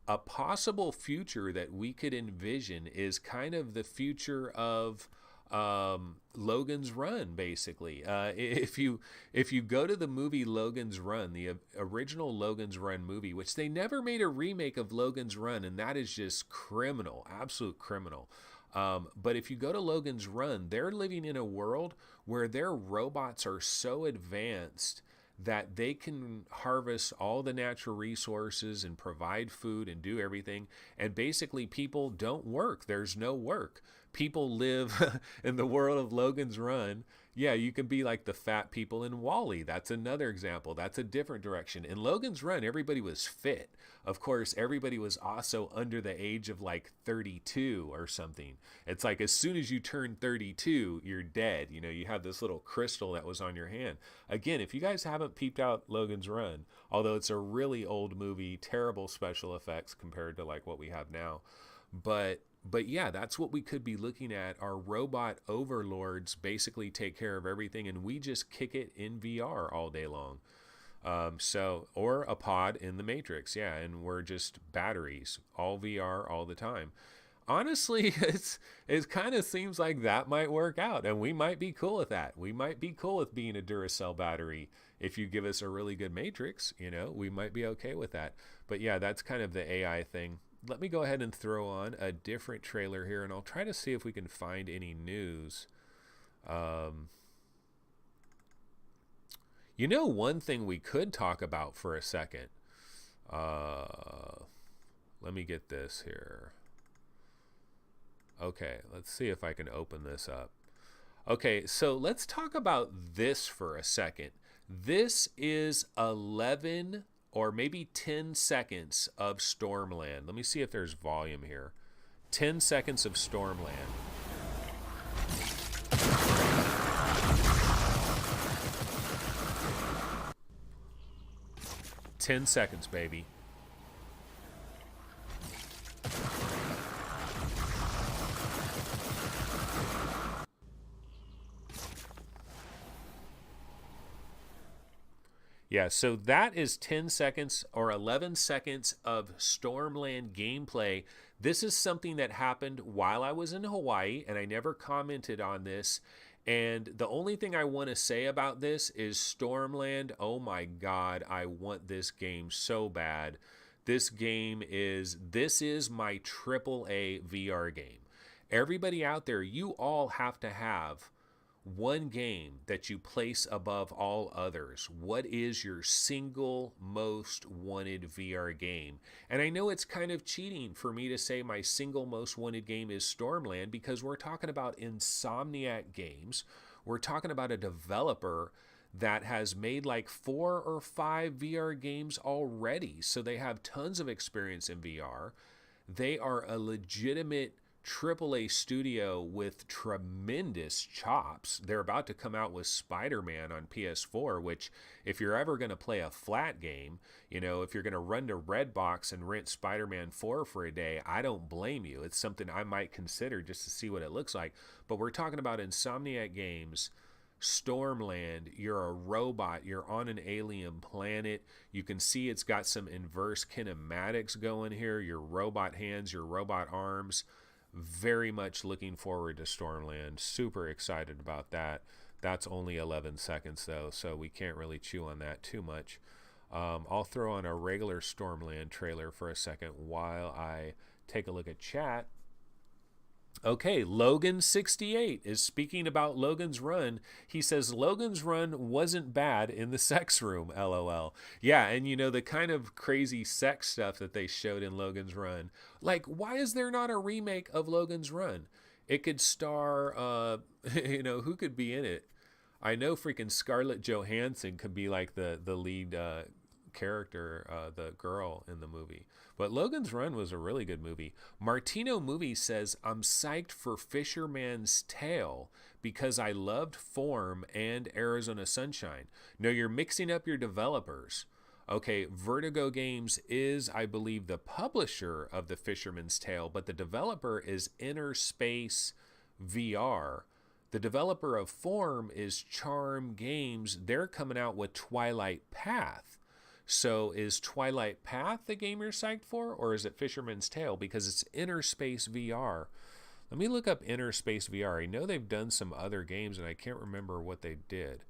a possible future that we could envision is kind of the future of Logan's Run, basically. If you go to the movie Logan's Run, the original Logan's Run movie, which they never made a remake of Logan's Run, and that is just criminal, absolute criminal. But if you go to Logan's Run, they're living in a world where their robots are so advanced that they can harvest all the natural resources and provide food and do everything. And basically people don't work. There's no work. People live in the world of Logan's Run. Yeah, you can be like the fat people in WALL-E. That's another example. That's a different direction. In Logan's Run, everybody was fit. Of course, everybody was also under the age of like 32 or something. It's like as soon as you turn 32, you're dead. You know, you have this little crystal that was on your hand. Again, if you guys haven't peeped out Logan's Run, although it's a really old movie, terrible special effects compared to like what we have now. But yeah, that's what we could be looking at. Our robot overlords basically take care of everything, and we just kick it in VR all day long. Or a pod in the Matrix, yeah, and we're just batteries, all VR all the time. Honestly, it kind of seems like that might work out, and we might be cool with that. We might be cool with being a Duracell battery. If you give us a really good Matrix, you know, we might be okay with that. But yeah, that's kind of the AI thing. Let me go ahead and throw on a different trailer here, and I'll try to see if we can find any news. You know, one thing we could talk about for a second. Let me get this here. Okay, let's see if I can open this up. Okay, so let's talk about this for a second. This is 11 or maybe 10 seconds of Stormland. Let me see if there's volume here. 10 seconds of Stormland. Ten seconds, baby. Yeah, so that is 10 seconds or 11 seconds of Stormland gameplay This is something that happened while I was in Hawaii, and I never commented on this. And the only thing I want to say about this is Stormland. Oh my God, I want this game so bad. This is my AAA VR game. Everybody out there, you all have to have one game that you place above all others. What is your single most wanted VR game? And I know it's kind of cheating for me to say my single most wanted game is Stormland, because we're talking about Insomniac Games. We're talking about a developer that has made like 4 or 5 VR games already. So they have tons of experience in VR. They are a legitimate AAA studio with tremendous chops. They're about to come out with Spider-Man on PS4, which if you're ever going to play a flat game, you know, if you're going to run to Redbox and rent Spider-Man 4 for a day, I don't blame you. It's something I might consider just to see what it looks like. But we're talking about Insomniac Games, Stormland. You're a robot. You're on an alien planet. You can see it's got some inverse kinematics going here. Your robot hands, your robot arms. Very much looking forward to Stormland. Super excited about that. That's only 11 seconds though, so we can't really chew on that too much. I'll throw on a regular Stormland trailer for a second while I take a look at chat. Okay, Logan68 is speaking about Logan's Run. He says Logan's Run wasn't bad in the sex room, LOL. Yeah, and you know, the kind of crazy sex stuff that they showed in Logan's Run. Like, why is there not a remake of Logan's Run? It could star, you know, who could be in it? I know freaking Scarlett Johansson could be like the lead character, the girl in the movie. But Logan's Run was a really good movie. Martino Movie says, I'm psyched for Fisherman's Tale because I loved Form and Arizona Sunshine. No, you're mixing up your developers. Okay, Vertigo Games is, I believe, the publisher of the Fisherman's Tale, but the developer is Inner Space VR. The developer of Form is Charm Games. They're coming out with Twilight Path. So is Twilight Path the game you're psyched for, or is it Fisherman's Tale? Because it's Inner Space VR. Let me look up Inner Space VR. I know they've done some other games, and I can't remember what they did.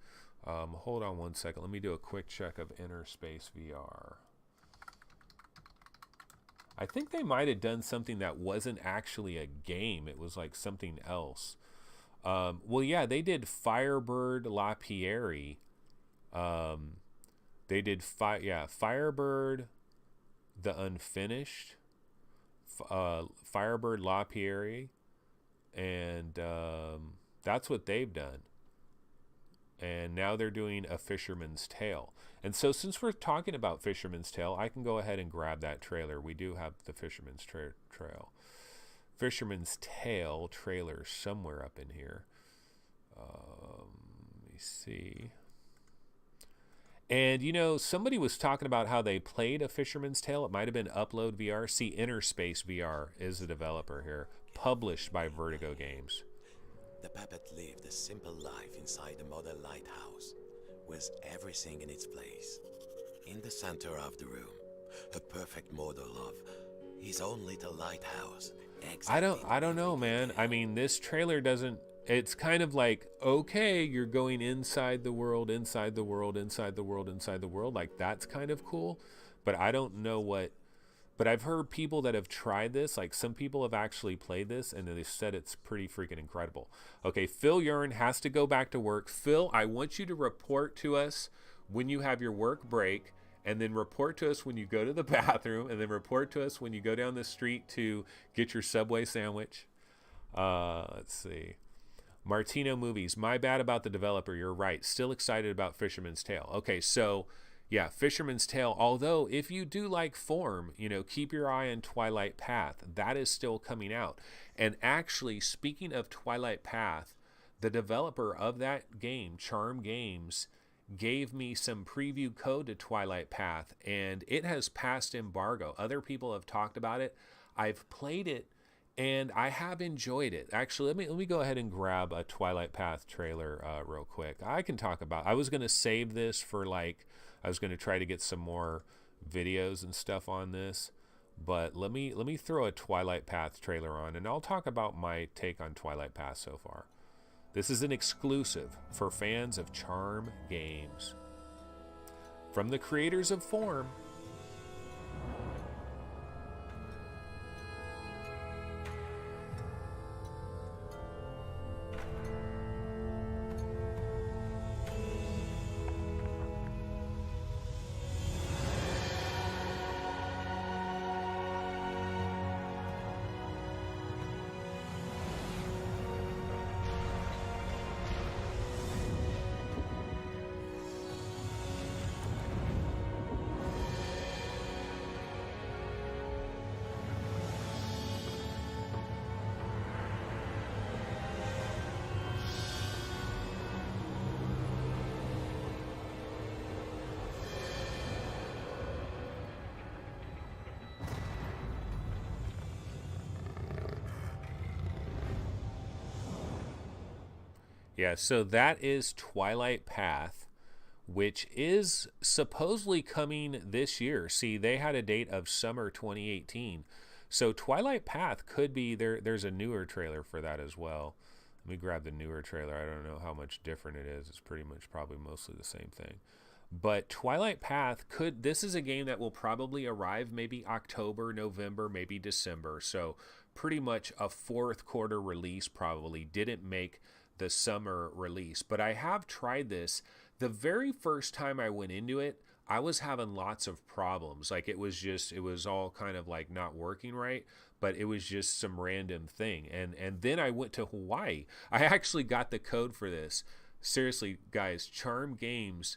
Hold on one second. Let me do a quick check of Inner Space VR. I think they might have done something that wasn't actually a game. It was like something else. Well, yeah, they did Firebird Lapierre. They did Firebird, The Unfinished, Firebird Lapierre, and that's what they've done. And now they're doing A Fisherman's Tale. And so since we're talking about Fisherman's Tale, I can go ahead and grab that trailer. We do have the Fisherman's Fisherman's Tale trailer somewhere up in here. Let me see. And, you know, somebody was talking about how they played A Fisherman's Tale. It might have been Upload VR. See, Inner Space VR is the developer here, published by Vertigo Games. The puppet lived a simple life inside the model lighthouse, with everything in its place. In the center of the room, a perfect model of his own little lighthouse. I don't know, man. I mean, this trailer doesn't. It's kind of like, okay, you're going inside the world, inside the world, inside the world, inside the world. Like, that's kind of cool. But I don't know what. But I've heard people that have tried this. Like, some people have actually played this, and they said it's pretty freaking incredible. Okay, Phil Urine has to go back to work. Phil, I want you to report to us when you have your work break, and then report to us when you go to the bathroom, and then report to us when you go down the street to get your Subway sandwich. Let's see. Martino Movies. My bad about the developer. You're right. Still excited about Fisherman's Tale. Okay, so yeah, Fisherman's Tale. Although if you do like Form, you know, keep your eye on Twilight Path. That is still coming out. And actually, speaking of Twilight Path, the developer of that game, Charm Games, gave me some preview code to Twilight Path, and it has passed embargo. Other people have talked about it. I've played it, and I have enjoyed it. Actually, let me go ahead and grab a Twilight Path trailer real quick. I can talk about. I was going to save this for I was going to try to get some more videos and stuff on this, But let me throw a Twilight Path trailer on, and I'll talk about my take on Twilight Path so far. This is an exclusive for fans of Charm Games. From the creators of Form. Yeah, so that is Twilight Path, which is supposedly coming this year. See, they had a date of summer 2018. So Twilight Path could be there. There's a newer trailer for that as well. Let me grab the newer trailer. I don't know how much different it is. It's pretty much probably mostly the same thing. But Twilight Path this is a game that will probably arrive maybe October, November, maybe December. So pretty much a fourth quarter release probably. Didn't make the summer release, but I have tried this. The very first time I went into it, I was having lots of problems. Like it was all kind of like not working right, but it was just some random thing. And then I went to Hawaii. I actually got the code for this. Seriously, guys, Charm Games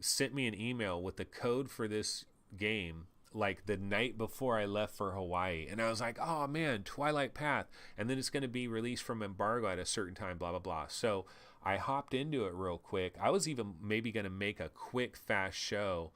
sent me an email with the code for this game like the night before I left for Hawaii, and I was like, oh man, Twilight Path, and then it's going to be released from embargo at a certain time, blah blah blah. So I hopped into it real quick. I was even maybe going to make a quick fast show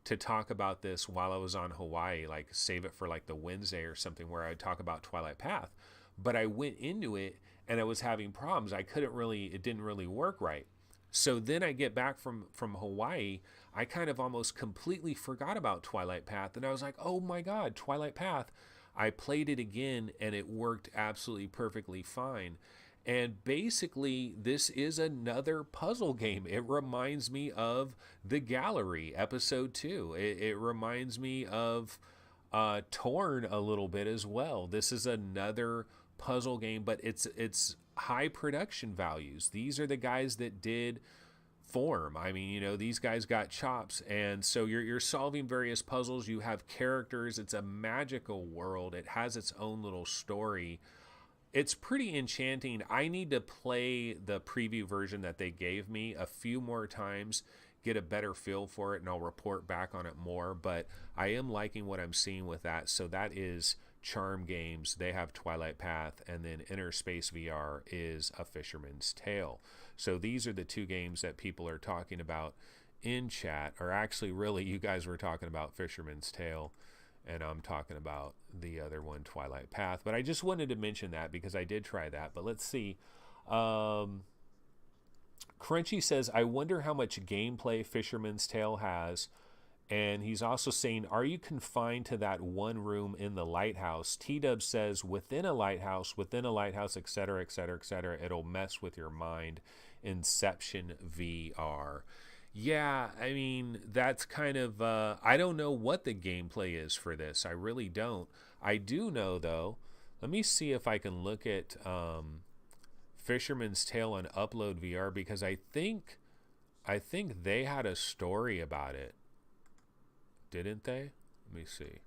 to talk about this while I was on Hawaii, like save it for like the Wednesday or something where I'd talk about Twilight Path. But I went into it and I was having problems. It didn't really work right. So then I get back from Hawaii, I kind of almost completely forgot about Twilight Path, and I was like, oh my god, Twilight Path. I played it again and it worked absolutely perfectly fine. And basically, this is another puzzle game. It reminds me of The Gallery, Episode 2. It reminds me of Torn a little bit as well. This is another puzzle game, but it's high production values. These are the guys that did Form. I mean, you know, these guys got chops, and so you're solving various puzzles. You have characters. It's a magical world. It has its own little story. It's pretty enchanting. I need to play the preview version that they gave me a few more times, get a better feel for it, and I'll report back on it more. But I am liking what I'm seeing with that. So that is Charm Games. They have Twilight Path, and then Inner Space VR is A Fisherman's Tale. So these are the two games that people are talking about in chat, or actually really you guys were talking about Fisherman's Tale, and I'm talking about the other one, Twilight Path. But I just wanted to mention that because I did try that. But let's see. Crunchy says, I wonder how much gameplay Fisherman's Tale has. And he's also saying, are you confined to that one room in the lighthouse? T-Dub says, within a lighthouse, etc., etc., etc. It'll mess with your mind. Inception VR. Yeah, I mean, that's kind of, I don't know what the gameplay is for this. I really don't. I do know, though. Let me see if I can look at Fisherman's Tale on Upload VR, because I think they had a story about it. Didn't they? Let me see.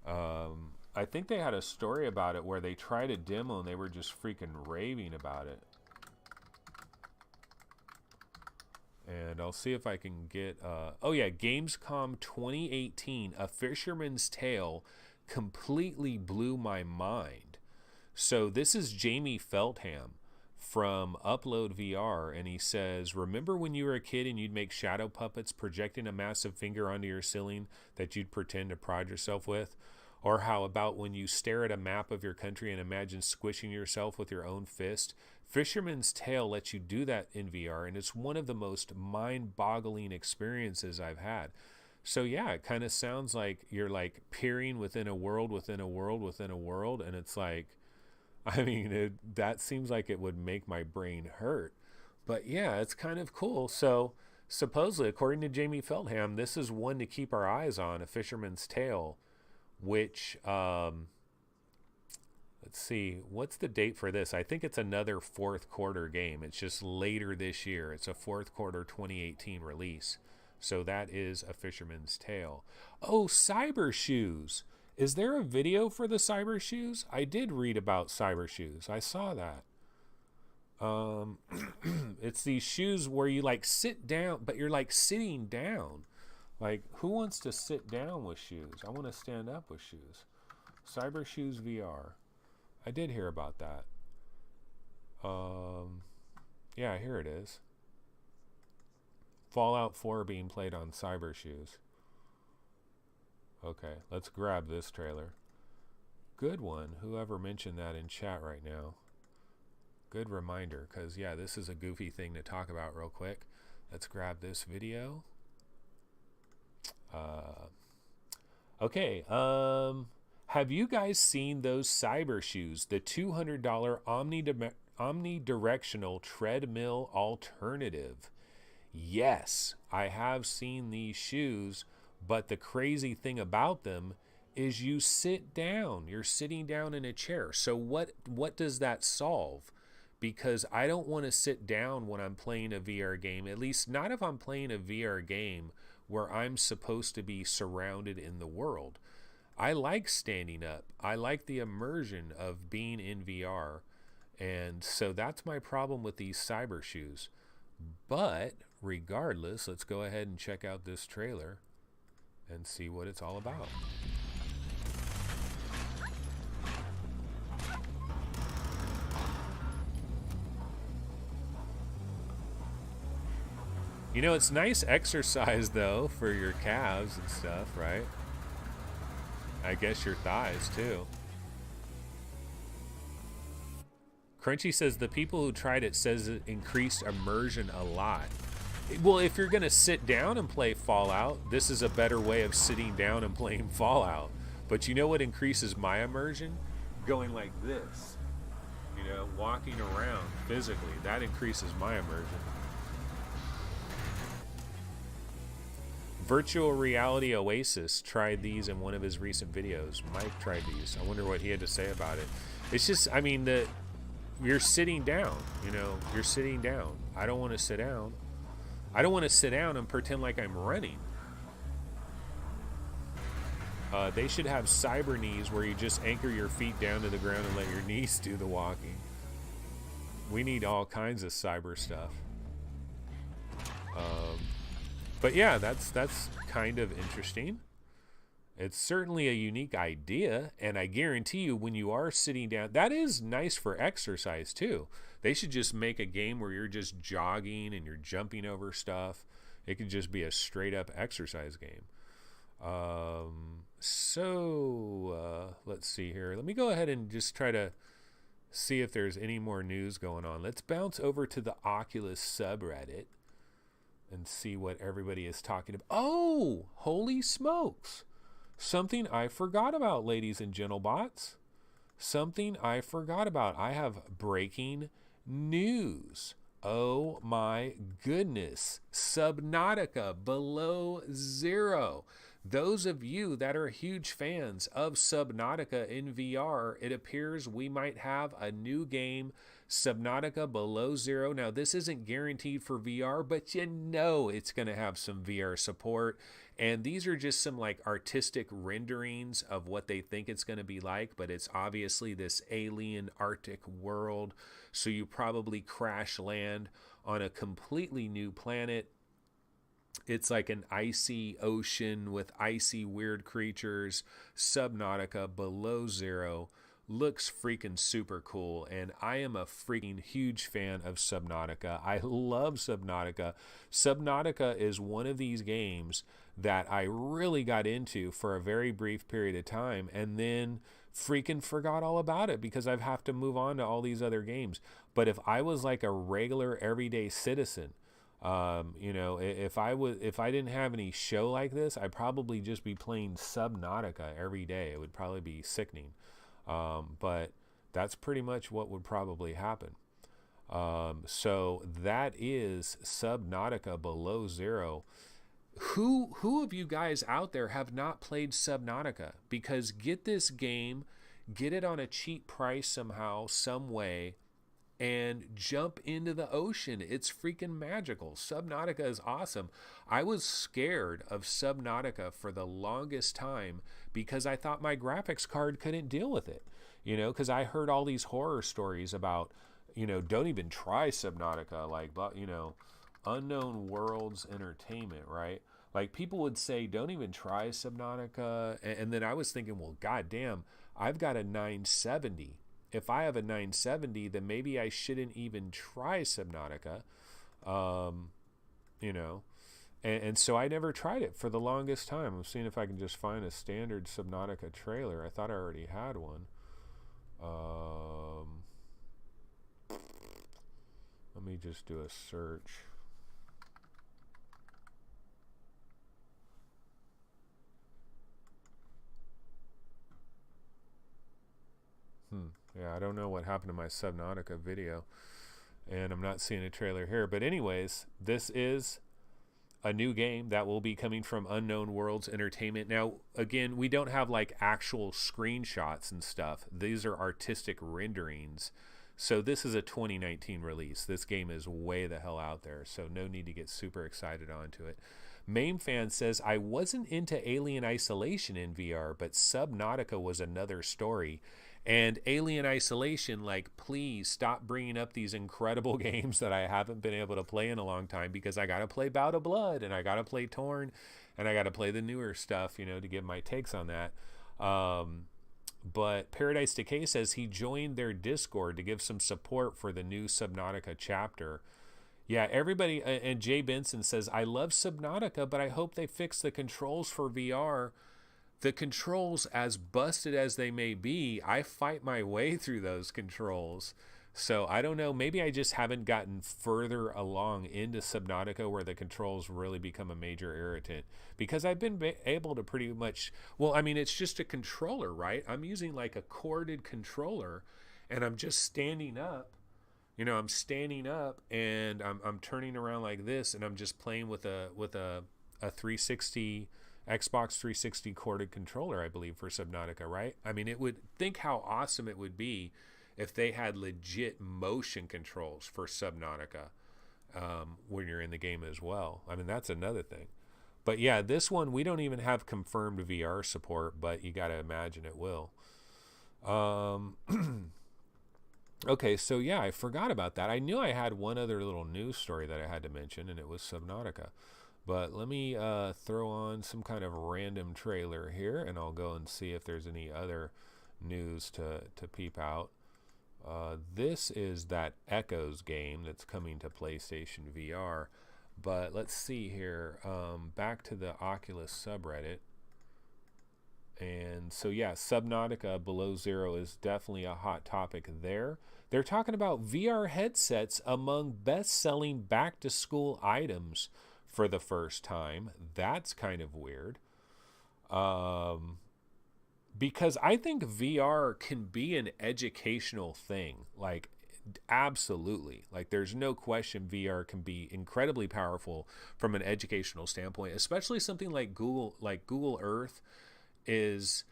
I think they had a story about it where they tried a demo and they were just freaking raving about it. And I'll see if I can get... oh yeah, Gamescom 2018, A Fisherman's Tale completely blew my mind. So this is Jamie Feltham from Upload VR, and he says, remember when you were a kid and you'd make shadow puppets projecting a massive finger onto your ceiling that you'd pretend to prod yourself with? Or how about when you stare at a map of your country and imagine squishing yourself with your own fist? Fisherman's Tale lets you do that in VR, and it's one of the most mind-boggling experiences I've had. So yeah, it kind of sounds like you're like peering within a world within a world within a world, and it's like, I mean, that seems like it would make my brain hurt. But yeah, it's kind of cool. So supposedly, according to Jamie Feldham, this is one to keep our eyes on, A Fisherman's Tale, which let's see, what's the date for this? I think it's another fourth quarter game. It's just later this year. It's a fourth quarter 2018 release. So that is A Fisherman's Tale. Oh, Cyber Shoes. Is there a video for the Cyber Shoes? I did read about Cyber Shoes. I saw that. It's these shoes where you like sit down, but you're like sitting down. Like, who wants to sit down with shoes? I want to stand up with shoes. Cyber Shoes VR. I did hear about that. Yeah, here it is. Fallout 4 being played on Cyber Shoes. Okay, let's grab this trailer. Good one. Whoever mentioned that in chat right now. Good reminder, because yeah, this is a goofy thing to talk about real quick. Let's grab this video. Okay, have you guys seen those Cyber Shoes, the $200 omnidirectional treadmill alternative? Yes, I have seen these shoes, but the crazy thing about them is you sit down. You're sitting down in a chair. So what does that solve? Because I don't want to sit down when I'm playing a VR game, at least not if I'm playing a VR game where I'm supposed to be surrounded in the world. I like standing up. I like the immersion of being in VR. And so that's my problem with these Cyber Shoes. But regardless, let's go ahead and check out this trailer and see what it's all about. You know, it's nice exercise, though, for your calves and stuff, right? I guess your thighs, too. Crunchy says the people who tried it says it increased immersion a lot. Well, if you're going to sit down and play Fallout, this is a better way of sitting down and playing Fallout. But you know what increases my immersion? Going like this. You know, walking around physically. That increases my immersion. Virtual Reality Oasis tried these in one of his recent videos. Mike tried these. I wonder what he had to say about it. It's just, I mean, you're sitting down, you know, you're sitting down. I don't want to sit down. I don't want to sit down and pretend like I'm running. They should have cyber knees where you just anchor your feet down to the ground and let your knees do the walking. We need all kinds of cyber stuff. But yeah, that's kind of interesting. It's certainly a unique idea, and I guarantee you when you are sitting down, that is nice for exercise too. They should just make a game where you're just jogging and you're jumping over stuff. It could just be a straight up exercise game. Let's see here. Let me go ahead and just try to see if there's any more news going on. Let's bounce over to the Oculus subreddit and see what everybody is talking about. Oh, holy smokes. Something I forgot about, ladies and gentlebots. Something I forgot about. I have breaking news. Oh my goodness. Subnautica Below Zero. Those of you that are huge fans of Subnautica in VR, it appears we might have a new game, Subnautica Below Zero. Now, this isn't guaranteed for VR, but you know it's going to have some VR support. And these are just some like artistic renderings of what they think it's going to be like, but it's obviously this alien Arctic world. So you probably crash land on a completely new planet. It's like an icy ocean with icy weird creatures. Subnautica Below Zero looks freaking super cool, and I am a freaking huge fan of Subnautica. I love Subnautica. Subnautica is one of these games that I really got into for a very brief period of time and then freaking forgot all about it because I've have to move on to all these other games. But if I was like a regular everyday citizen, You know, if I didn't have any show like this, I'd probably just be playing Subnautica every day. It would probably be sickening. But that's pretty much what would probably happen. So that is Subnautica Below Zero. Who of you guys out there have not played Subnautica? Because get this game, get it on a cheap price somehow, some way, and jump into the ocean. It's freaking magical. Subnautica is awesome. I was scared of Subnautica for the longest time because I thought my graphics card couldn't deal with it. You know, because I heard all these horror stories about, you know, don't even try Subnautica, like, but, you know, Unknown Worlds Entertainment, right? Like, people would say, don't even try Subnautica. And then I was thinking, well, goddamn, I've got a 970. If I have a 970, then maybe I shouldn't even try Subnautica, you know. And so I never tried it for the longest time. I'm seeing if I can just find a standard Subnautica trailer. I thought I already had one. Let me just do a search. Yeah, I don't know what happened to my Subnautica video, and I'm not seeing a trailer here. But anyways, this is a new game that will be coming from Unknown Worlds Entertainment. Now, again, we don't have like actual screenshots and stuff. These are artistic renderings. So this is a 2019 release. This game is way the hell out there, so no need to get super excited onto it. MameFan says, I wasn't into Alien Isolation in VR, but Subnautica was another story. And Alien Isolation, like, please stop bringing up these incredible games that I haven't been able to play in a long time, because I got to play Bout of Blood, and I got to play Torn, and I got to play the newer stuff, you know, to give my takes on that. But Paradise Decay says he joined their Discord to give some support for the new Subnautica chapter. Yeah, everybody, and Jay Benson says, I love Subnautica, but I hope they fix the controls for VR. The controls, as busted as they may be, I fight my way through those controls. So I don't know, maybe I just haven't gotten further along into Subnautica where the controls really become a major irritant. Because I've been able to pretty much, well, I mean, it's just a controller, right? I'm using like a corded controller, and I'm just standing up. You know, I'm standing up, and I'm turning around like this, and I'm just playing with a 360 Xbox 360 corded controller, I believe, for Subnautica, right? I mean, think how awesome it would be if they had legit motion controls for Subnautica when you're in the game as well. I mean, that's another thing. But yeah, this one, we don't even have confirmed VR support, but you got to imagine it will. Okay, so yeah, I forgot about that. I knew I had one other little news story that I had to mention, and it was Subnautica. But let me throw on some kind of random trailer here, and I'll go and see if there's any other news to peep out. This is that Echoes game that's coming to PlayStation VR. But let's see here. Back to the Oculus subreddit. And so, yeah, Subnautica Below Zero is definitely a hot topic there. They're talking about VR headsets among best-selling back-to-school items for the first time. That's kind of weird. Because I think VR can be an educational thing. Like, absolutely. Like, there's no question VR can be incredibly powerful from an educational standpoint, especially something like Google Earth is,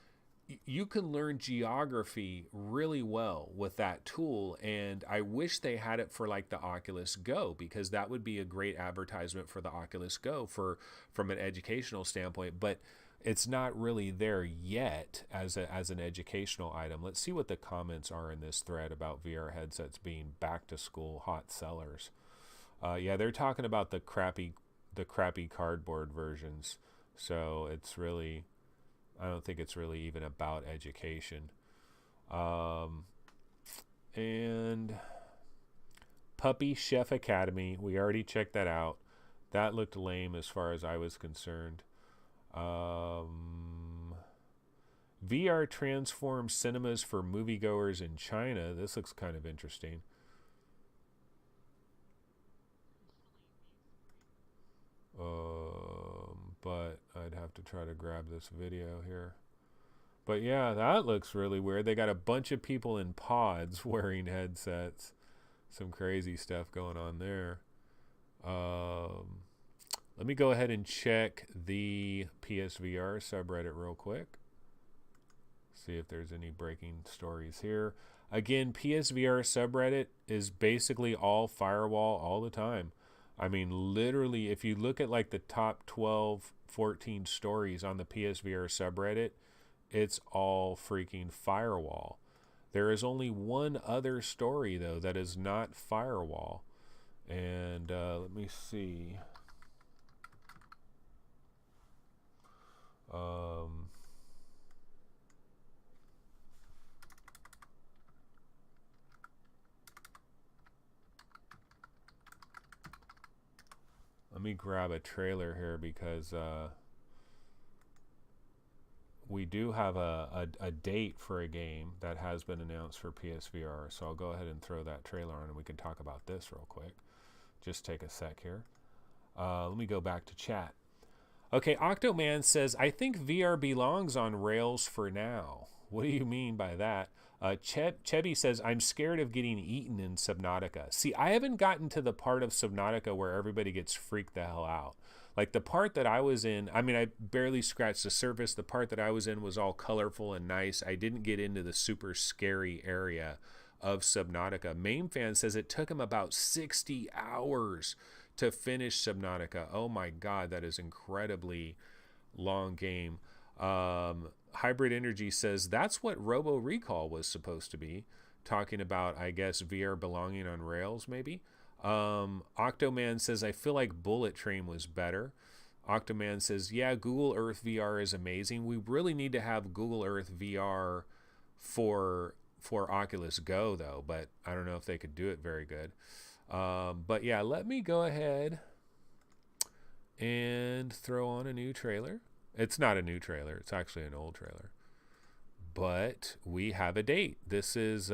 you can learn geography really well with that tool. And I wish they had it for like the Oculus Go, because that would be a great advertisement for the Oculus Go from an educational standpoint. But it's not really there yet as an educational item. Let's see what the comments are in this thread about VR headsets being back to school hot sellers. Yeah, they're talking about the crappy cardboard versions. So it's really, I don't think it's really even about education. And Puppy Chef Academy, we already checked that out. That looked lame as far as I was concerned. VR transforms cinemas for moviegoers in China. This looks kind of interesting. but I'd have to try to grab this video here. But yeah, that looks really weird. They got a bunch of people in pods wearing headsets. Some crazy stuff going on there. Let me go ahead and check the PSVR subreddit real quick. See if there's any breaking stories here. Again, PSVR subreddit is basically all firewall all the time. I mean, literally, if you look at like the top 12, 14 stories on the PSVR subreddit, it's all freaking firewall. There is only one other story, though, that is not firewall. And let me see. Let me grab a trailer here because we do have a date for a game that has been announced for PSVR. So I'll go ahead and throw that trailer on and we can talk about this real quick. Just take a sec here. Let me go back to chat. Okay, Octoman says, I think VR belongs on Rails for now. What do you mean by that? Chevy says, I'm scared of getting eaten in Subnautica. See, I haven't gotten to the part of Subnautica where everybody gets freaked the hell out. Like the part that I was in, I mean, I barely scratched the surface. The part that I was in was all colorful and nice. I didn't get into the super scary area of Subnautica. Mainfan says it took him about 60 hours to finish Subnautica. Oh my God, that is incredibly long game. Hybrid Energy says that's what Robo Recall was supposed to be, talking about, I guess, VR belonging on Rails, maybe. Octoman says, I feel like Bullet Train was better. Octoman says, yeah, Google Earth VR is amazing. We really need to have Google Earth VR for Oculus Go, though, but I don't know if they could do it very good. But yeah, let me go ahead and throw on a new trailer. It's not a new trailer. It's actually an old trailer. But we have a date. This is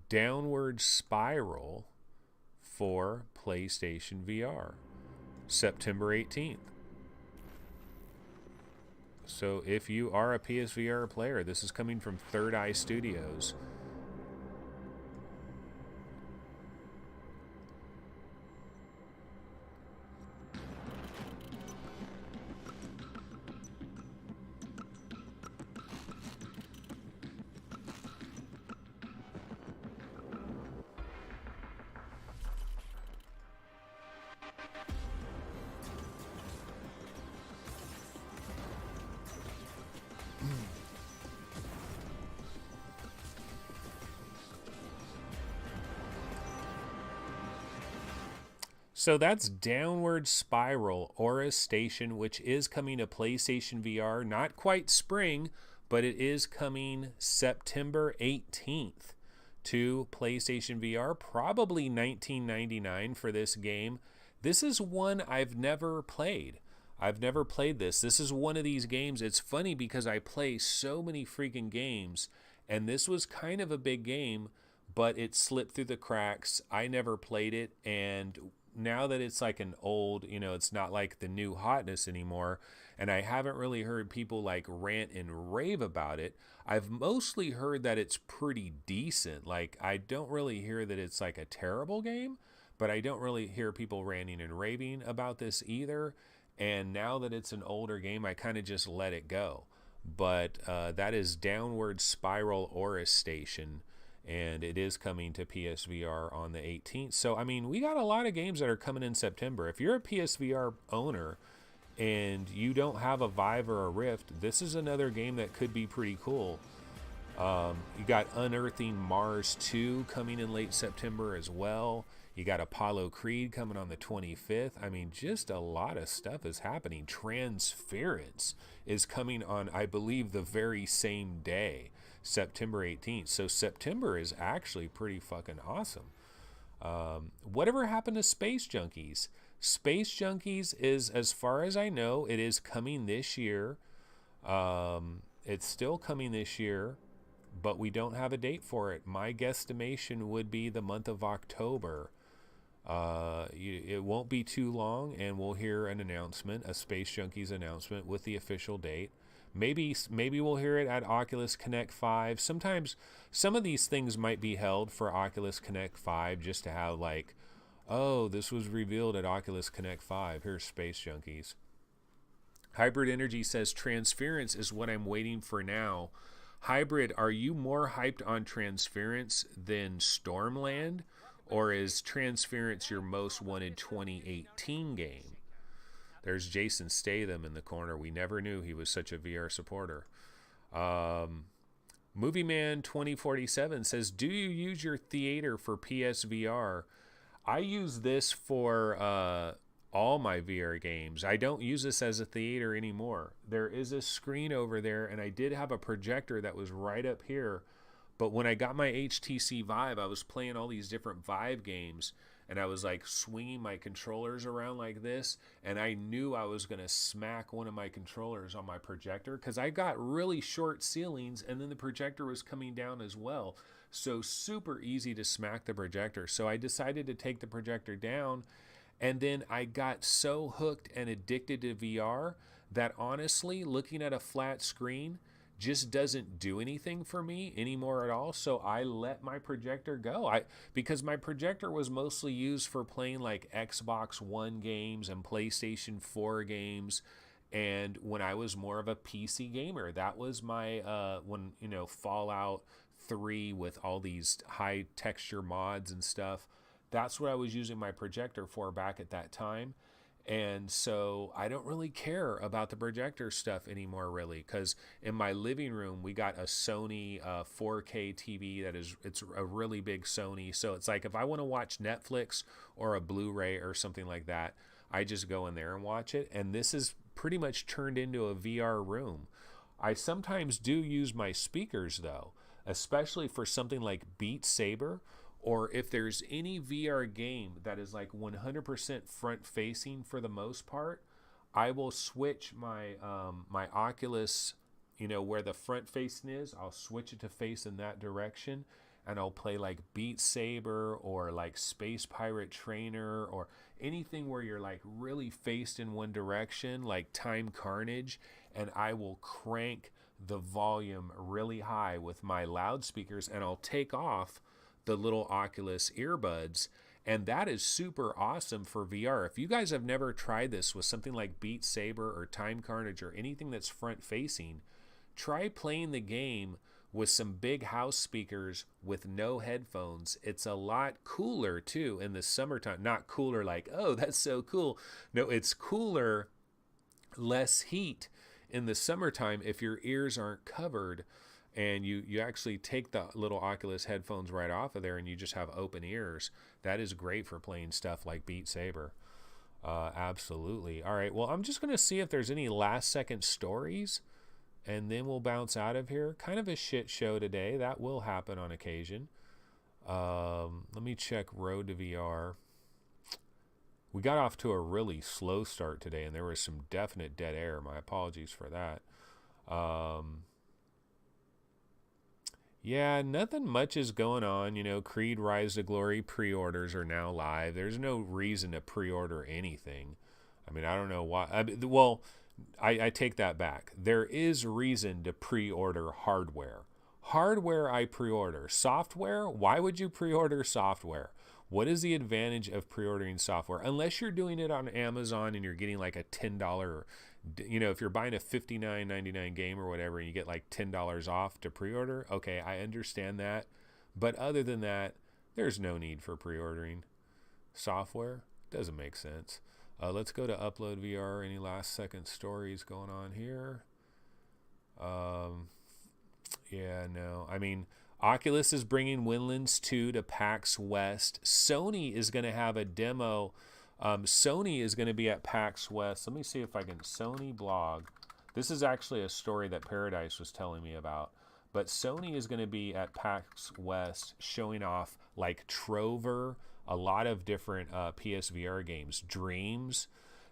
Downward Spiral for PlayStation VR. September 18th. So if you are a PSVR player, this is coming from Third Eye Studios. So that's Downward Spiral, Aura Station, which is coming to PlayStation VR. Not quite spring, but it is coming September 18th to PlayStation VR. Probably $19.99 for this game. This is one I've never played. I've never played this. This is one of these games. It's funny because I play so many freaking games, and this was kind of a big game, but it slipped through the cracks. I never played it, and now that it's like an old, it's not like the new hotness anymore, and I haven't really heard people like rant and rave about it. I've mostly heard that it's pretty decent. Like, I don't really hear that it's like a terrible game, but I don't really hear people ranting and raving about this either. And now that it's an older game, I kind of just let it go. But that is Downward Spiral Aura Station, and it is coming to PSVR on the 18th. So, I mean, we got a lot of games that are coming in September. If you're a PSVR owner and you don't have a Vive or a Rift, this is another game that could be pretty cool. You got Unearthing Mars 2 coming in late September as well. You got Apollo Creed coming on the 25th. I mean, just a lot of stuff is happening. Transference is coming on, I believe, the very same day, September 18th. So September is actually pretty fucking awesome. Whatever happened to Space Junkies? Space Junkies is, as far as I know, it is coming this year. It's still coming this year, but we don't have a date for it. My guesstimation would be the month of October. It won't be too long, and we'll hear an announcement, a Space Junkies announcement with the official date. Maybe we'll hear it at Oculus Connect 5. Sometimes some of these things might be held for Oculus Connect 5 just to have like, oh, this was revealed at Oculus Connect 5. Here's Space Junkies. Hybrid Energy says Transference is what I'm waiting for now. Hybrid, are you more hyped on Transference than Stormland? Or is Transference your most wanted 2018 game? There's Jason Statham in the corner. We never knew he was such a VR supporter. Movie Man 2047 says, do you use your theater for PSVR? I use this for all my VR games. I don't use this as a theater anymore. There is a screen over there, and I did have a projector that was right up here. But when I got my HTC Vive, I was playing all these different Vive games, and I was like swinging my controllers around like this, and I knew I was going to smack one of my controllers on my projector because I got really short ceilings, and then the projector was coming down as well. So super easy to smack the projector. So I decided to take the projector down, and then I got so hooked and addicted to VR that honestly, looking at a flat screen just doesn't do anything for me anymore at all. So I let my projector go. Because my projector was mostly used for playing like Xbox One games and PlayStation 4 games. And when I was more of a PC gamer, that was my when Fallout 3 with all these high texture mods and stuff. That's what I was using my projector for back at that time. And so I don't really care about the projector stuff anymore, really, because in my living room, we got a Sony 4K TV it's a really big Sony. So it's like if I want to watch Netflix or a Blu-ray or something like that, I just go in there and watch it. And this is pretty much turned into a VR room. I sometimes do use my speakers, though, especially for something like Beat Saber, or if there's any VR game that is like 100% front facing for the most part, I will switch my my Oculus, where the front facing is, I'll switch it to face in that direction, and I'll play like Beat Saber or like Space Pirate Trainer or anything where you're like really faced in one direction, like Time Carnage, and I will crank the volume really high with my loudspeakers, and I'll take off the little Oculus earbuds, and that is super awesome for VR. If you guys have never tried this with something like Beat Saber or Time Carnage or anything that's front facing, try playing the game with some big house speakers with no headphones. It's a lot cooler too in the summertime. Not cooler like, oh, that's so cool. No, it's cooler, less heat in the summertime if your ears aren't covered. And you actually take the little Oculus headphones right off of there and you just have open ears. That is great for playing stuff like Beat Saber. Absolutely. All right, well, I'm just going to see if there's any last-second stories, and then we'll bounce out of here. Kind of a shit show today. That will happen on occasion. Let me check Road to VR. We got off to a really slow start today, and there was some definite dead air. My apologies for that. Yeah, nothing much is going on. Creed Rise to Glory pre-orders are now live. There's no reason to pre-order anything. I mean, I don't know why. I take that back. There is reason to pre-order hardware. Hardware I pre-order. Software, why would you pre-order software? What is the advantage of pre-ordering software? Unless you're doing it on Amazon and you're getting like a $10, if you're buying a $59.99 game or whatever and you get like $10 off to pre-order, okay, I understand that. But other than that, there's no need for pre-ordering software. Doesn't make sense. Let's go to Upload VR. Any last second stories going on here? Yeah, no. I mean, Oculus is bringing Windlands 2 to PAX West. Sony is going to have a demo. Sony is going to be at PAX West. Let me see if I can. Sony blog. This is actually a story that Paradise was telling me about. But Sony is going to be at PAX West showing off like Trover, a lot of different PSVR games. Dreams.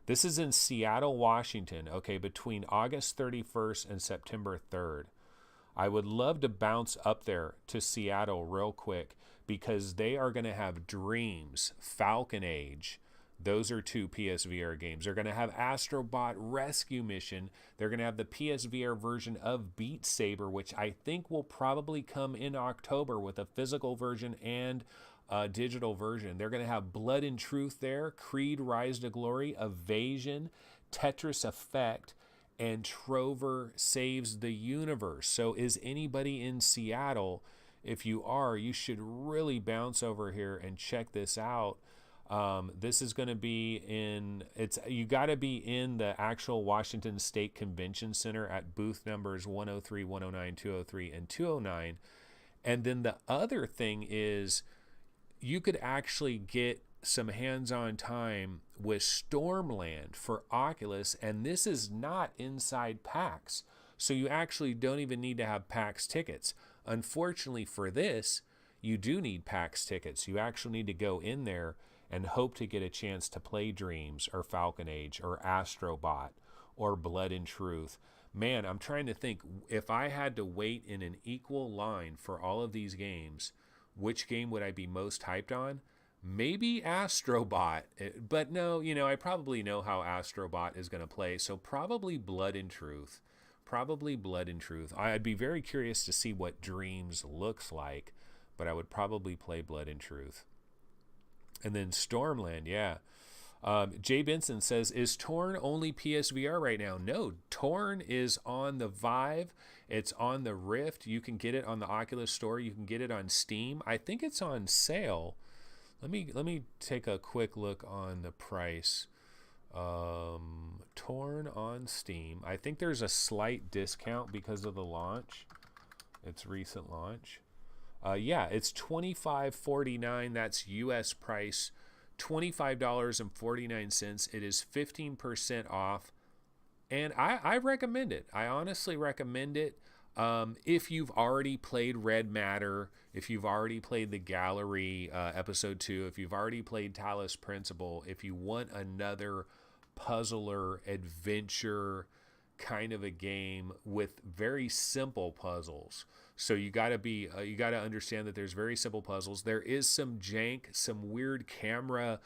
This is in Seattle, Washington, okay, between August 31st and September 3rd. I would love to bounce up there to Seattle real quick because they are going to have Dreams, Falcon Age. Those are 2 PSVR games. They're going to have Astrobot Rescue Mission. They're going to have the PSVR version of Beat Saber, which I think will probably come in October with a physical version and a digital version. They're going to have Blood and Truth there, Creed Rise to Glory, Evasion, Tetris Effect, and Trover Saves the Universe. So is anybody in Seattle? If you are, you should really bounce over here and check this out. This is going to be you got to be in the actual Washington State Convention Center at booth numbers 103, 109, 203, and 209. And then the other thing is you could actually get some hands-on time with Stormland for Oculus, and this is not inside PAX. So you actually don't even need to have PAX tickets. Unfortunately for this, you do need PAX tickets. You actually need to go in there and hope to get a chance to play Dreams or Falcon Age or Astrobot or Blood and Truth. Man, I'm trying to think, if I had to wait in an equal line for all of these games, which game would I be most hyped on? Maybe Astrobot, but no, I probably know how Astrobot is going to play, so probably Blood and Truth. Probably Blood and Truth. I'd be very curious to see what Dreams looks like, but I would probably play Blood and Truth. And then Stormland, yeah. Jay Benson says, is Torn only PSVR right now? No, Torn is on the Vive. It's on the Rift. You can get it on the Oculus Store. You can get it on Steam. I think it's on sale. Let me take a quick look on the price. Torn on Steam. I think there's a slight discount because of the launch. Its recent launch. Yeah, it's $25.49. That's US price. $25.49. It is 15% off. And I recommend it. I honestly recommend it. If you've already played Red Matter, if you've already played The Gallery Episode 2, if you've already played Talos Principle, if you want another puzzler adventure kind of a game with very simple puzzles. So you got to understand that there's very simple puzzles. There is some jank, some weird camera,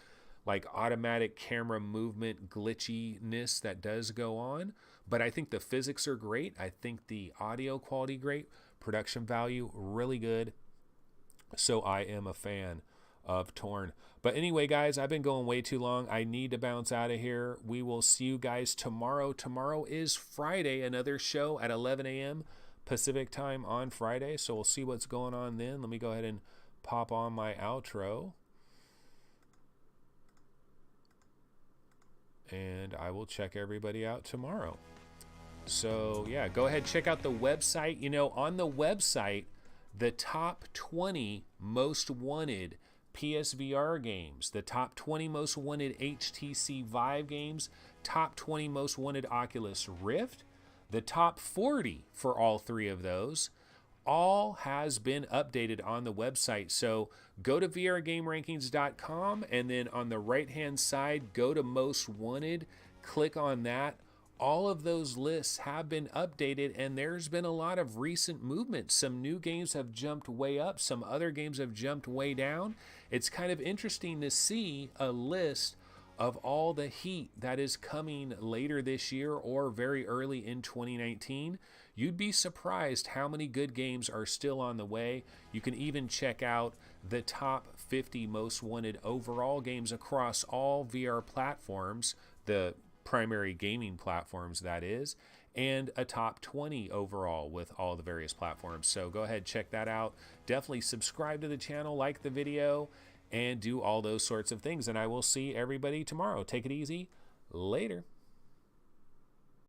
like automatic camera movement glitchiness that does go on. But I think the physics are great. I think the audio quality great. Production value really good. So I am a fan of Torn. But anyway, guys, I've been going way too long. I need to bounce out of here. We will see you guys tomorrow. Tomorrow is Friday, another show at 11 a.m. Pacific time on Friday. So we'll see what's going on then. Let me go ahead and pop on my outro. And I will check everybody out tomorrow. So yeah, go ahead, check out the website. On the website, the top 20 most wanted PSVR games, the top 20 most wanted HTC Vive games, top 20 most wanted Oculus Rift, the top 40 for all 3 of those, all has been updated on the website. So go to vrgamerankings.com, and then on the right hand side, go to most wanted, click on that. All of those lists have been updated, and there's been a lot of recent movement. Some new games have jumped way up. Some other games have jumped way down. It's kind of interesting to see a list of all the heat that is coming later this year or very early in 2019. You'd be surprised how many good games are still on the way. You can even check out the top 50 most wanted overall games across all VR platforms, the primary gaming platforms that is, and a top 20 overall with all the various platforms. So go ahead, check that out. Definitely subscribe to the channel, like the video, and do all those sorts of things. And I will see everybody tomorrow. Take it easy. Later.